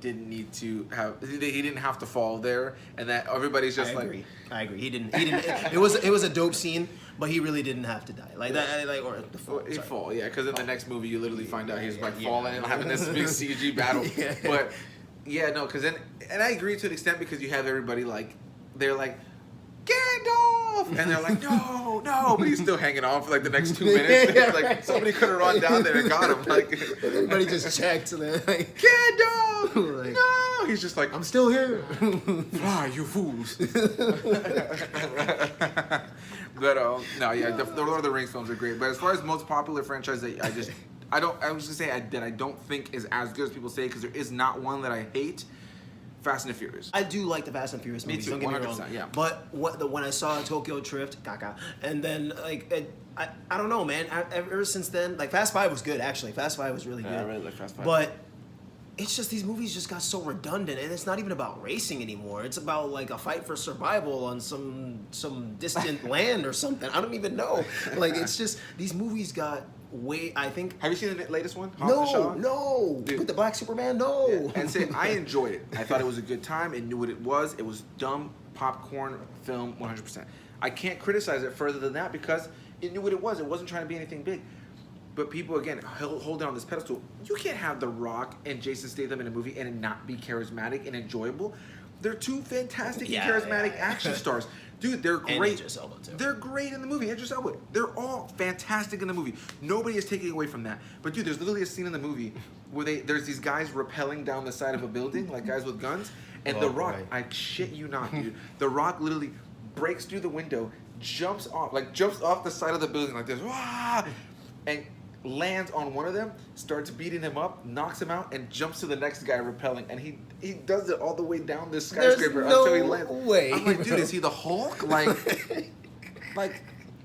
didn't need to have. He didn't have to fall there, and that everybody's just I agree. He didn't. It was a dope scene, but he really didn't have to die. Like that. Like or the fall. He fall, yeah. Because in the next movie, you literally find out he's like falling and having this big CG battle. But yeah, no, because then, and I agree to an extent because you have everybody like they're like Gandalf, and they're like no, but he's still hanging on for like the next 2 minutes. Like somebody could have run down there and got him. Like everybody just checked and they're like Gandalf, like, no, he's just like I'm still here. Fly, you fools. But no, yeah, the Lord of the Rings films are great. But as far as most popular franchise that I was gonna say that I don't think is as good as people say, because there is not one that I hate. Fast and the Furious. I do like the Fast and Furious movies. Me too, Don't get me 100%, wrong. yeah. But when I saw Tokyo Drift, and then like I don't know, man. Ever since then, like Fast 5 was good actually. Fast 5 was really good. I really like Fast 5. But it's just these movies just got so redundant, and it's not even about racing anymore. It's about like a fight for survival on some distant land or something. I don't even know. Like it's just these movies got way. I think. Have you seen the latest one? No. Dude. With the Black Superman, no. Yeah. And say I enjoyed it. I thought it was a good time. It knew what it was. It was dumb popcorn film, 100%. I can't criticize it further than that because it knew what it was. It wasn't trying to be anything big. But people, again, hold it on this pedestal. You can't have The Rock and Jason Statham in a movie and it not be charismatic and enjoyable. They're two fantastic and charismatic action stars. Dude, they're great. And Idris Elba, too. They're great in the movie. Idris Elba. They're all fantastic in the movie. Nobody is taking away from that. But dude, there's literally a scene in the movie where there's these guys rappelling down the side of a building, like guys with guns. And The Rock, I shit you not, dude. The Rock literally breaks through the window, jumps off the side of the building like this, and lands on one of them, starts beating him up, knocks him out, and jumps to the next guy rappelling. And he does it all the way down this skyscraper until he lands. Way, I'm like, dude, is he the Hulk? Like,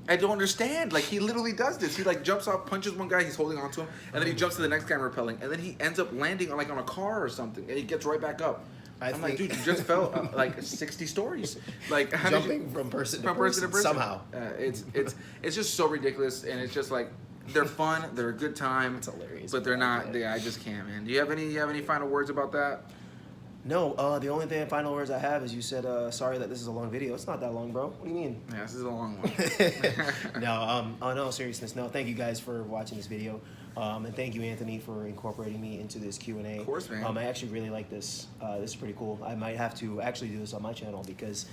I don't understand. Like, he literally does this. He like jumps off, punches one guy, he's holding onto him, and then he jumps to the next guy rappelling, and then he ends up landing on a car or something, and he gets right back up. I'm like, dude, you just fell like 60 stories. Like jumping from person to person somehow. It's just so ridiculous, and it's just like. They're fun. They're a good time. It's hilarious. But they're not. I just can't, man. Do you have any final words about that? No. The only final words I have is you said sorry that this is a long video. It's not that long, bro. What do you mean? Yeah, this is a long one. No. No seriousness. No. Thank you guys for watching this video, and thank you, Anthony, for incorporating me into this Q&A. Of course, man. I actually really like this. This is pretty cool. I might have to actually do this on my channel because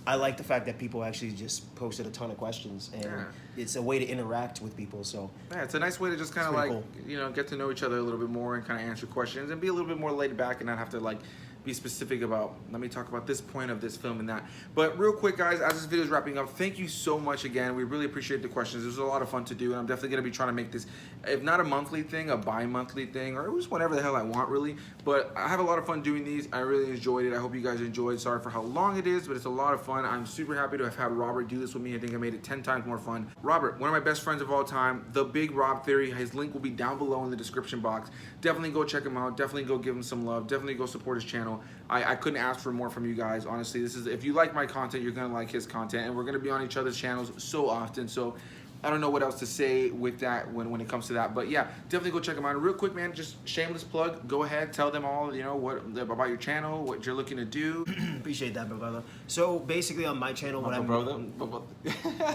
I like the fact that people actually just posted a ton of questions, and it's a way to interact with people. So yeah, it's a nice way to just kind of like cool. Get to know each other a little bit more and kind of answer questions and be a little bit more laid back and not have to like be specific about, let me talk about this point of this film and that. But real quick, guys, as this video is wrapping up, thank you so much again. We really appreciate the questions. It was a lot of fun to do, and I'm definitely going to be trying to make this, if not a monthly thing, a bi-monthly thing, or just whatever the hell I want, really. But I have a lot of fun doing these. I really enjoyed it. I hope you guys enjoyed. Sorry for how long it is, but it's a lot of fun. I'm super happy to have had Robert do this with me. I think I made it 10 times more fun. Robert, one of my best friends of all time, The Big Rob Theory. His link will be down below in the description box. Definitely go check him out. Definitely go give him some love. Definitely go support his channel. I couldn't ask for more from you guys. Honestly, this is, if you like my content, you're gonna like his content, and we're gonna be on each other's channels so often. So I don't know what else to say with that when it comes to that, but yeah, definitely go check them out. And real quick, man, just shameless plug. Go ahead, tell them all, you know, what about your channel, what you're looking to do. Appreciate that, my brother. So basically, on my channel, what I'm brother.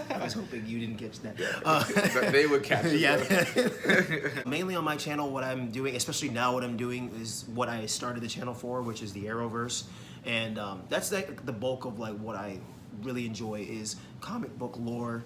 I was hoping you didn't catch that. They would catch it. Yeah. Mainly on my channel, what I'm doing, especially now, what I'm doing is what I started the channel for, which is the Arrowverse, and that's the bulk of like what I really enjoy is comic book lore.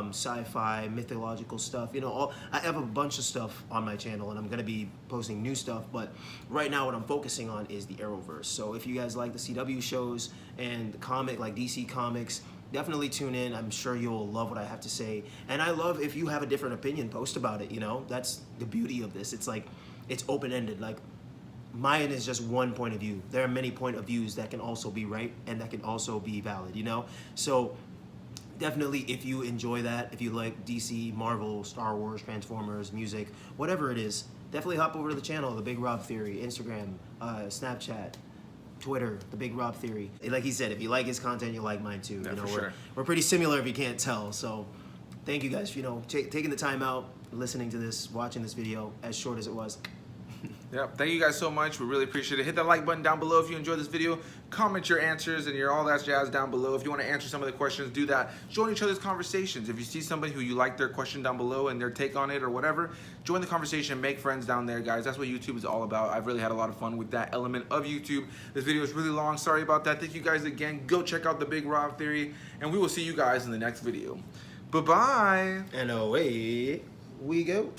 Sci-fi, mythological stuff, you know, I have a bunch of stuff on my channel, and I'm gonna be posting new stuff, but right now what I'm focusing on is the Arrowverse. So if you guys like the CW shows and the comic, like DC Comics, definitely tune in. I'm sure you'll love what I have to say, and I love if you have a different opinion, post about it, you know. That's the beauty of this. It's like, it's open-ended. Like, mine is just one point of view. There are many point of views that can also be right and that can also be valid, you know. So definitely, if you enjoy that, if you like DC, Marvel, Star Wars, Transformers, music, whatever it is, definitely hop over to the channel, The Big Rob Theory, Instagram, Snapchat, Twitter, The Big Rob Theory. Like he said, if you like his content, you like mine too. Yeah, you know, for sure. We're pretty similar if you can't tell. So thank you guys for, you know, taking the time out, listening to this, watching this video, as short as it was. Yep, thank you guys so much. We really appreciate it. Hit that like button down below if you enjoyed this video. Comment your answers and your all that jazz down below. If you want to answer some of the questions, do that. Join each other's conversations. If you see somebody who you like their question down below and their take on it or whatever, join the conversation. Make friends down there, guys. That's what YouTube is all about. I've really had a lot of fun with that element of YouTube. This video is really long. Sorry about that. Thank you guys again. Go check out The Big Rob Theory, and we will see you guys in the next video. Bye-bye. And away we go.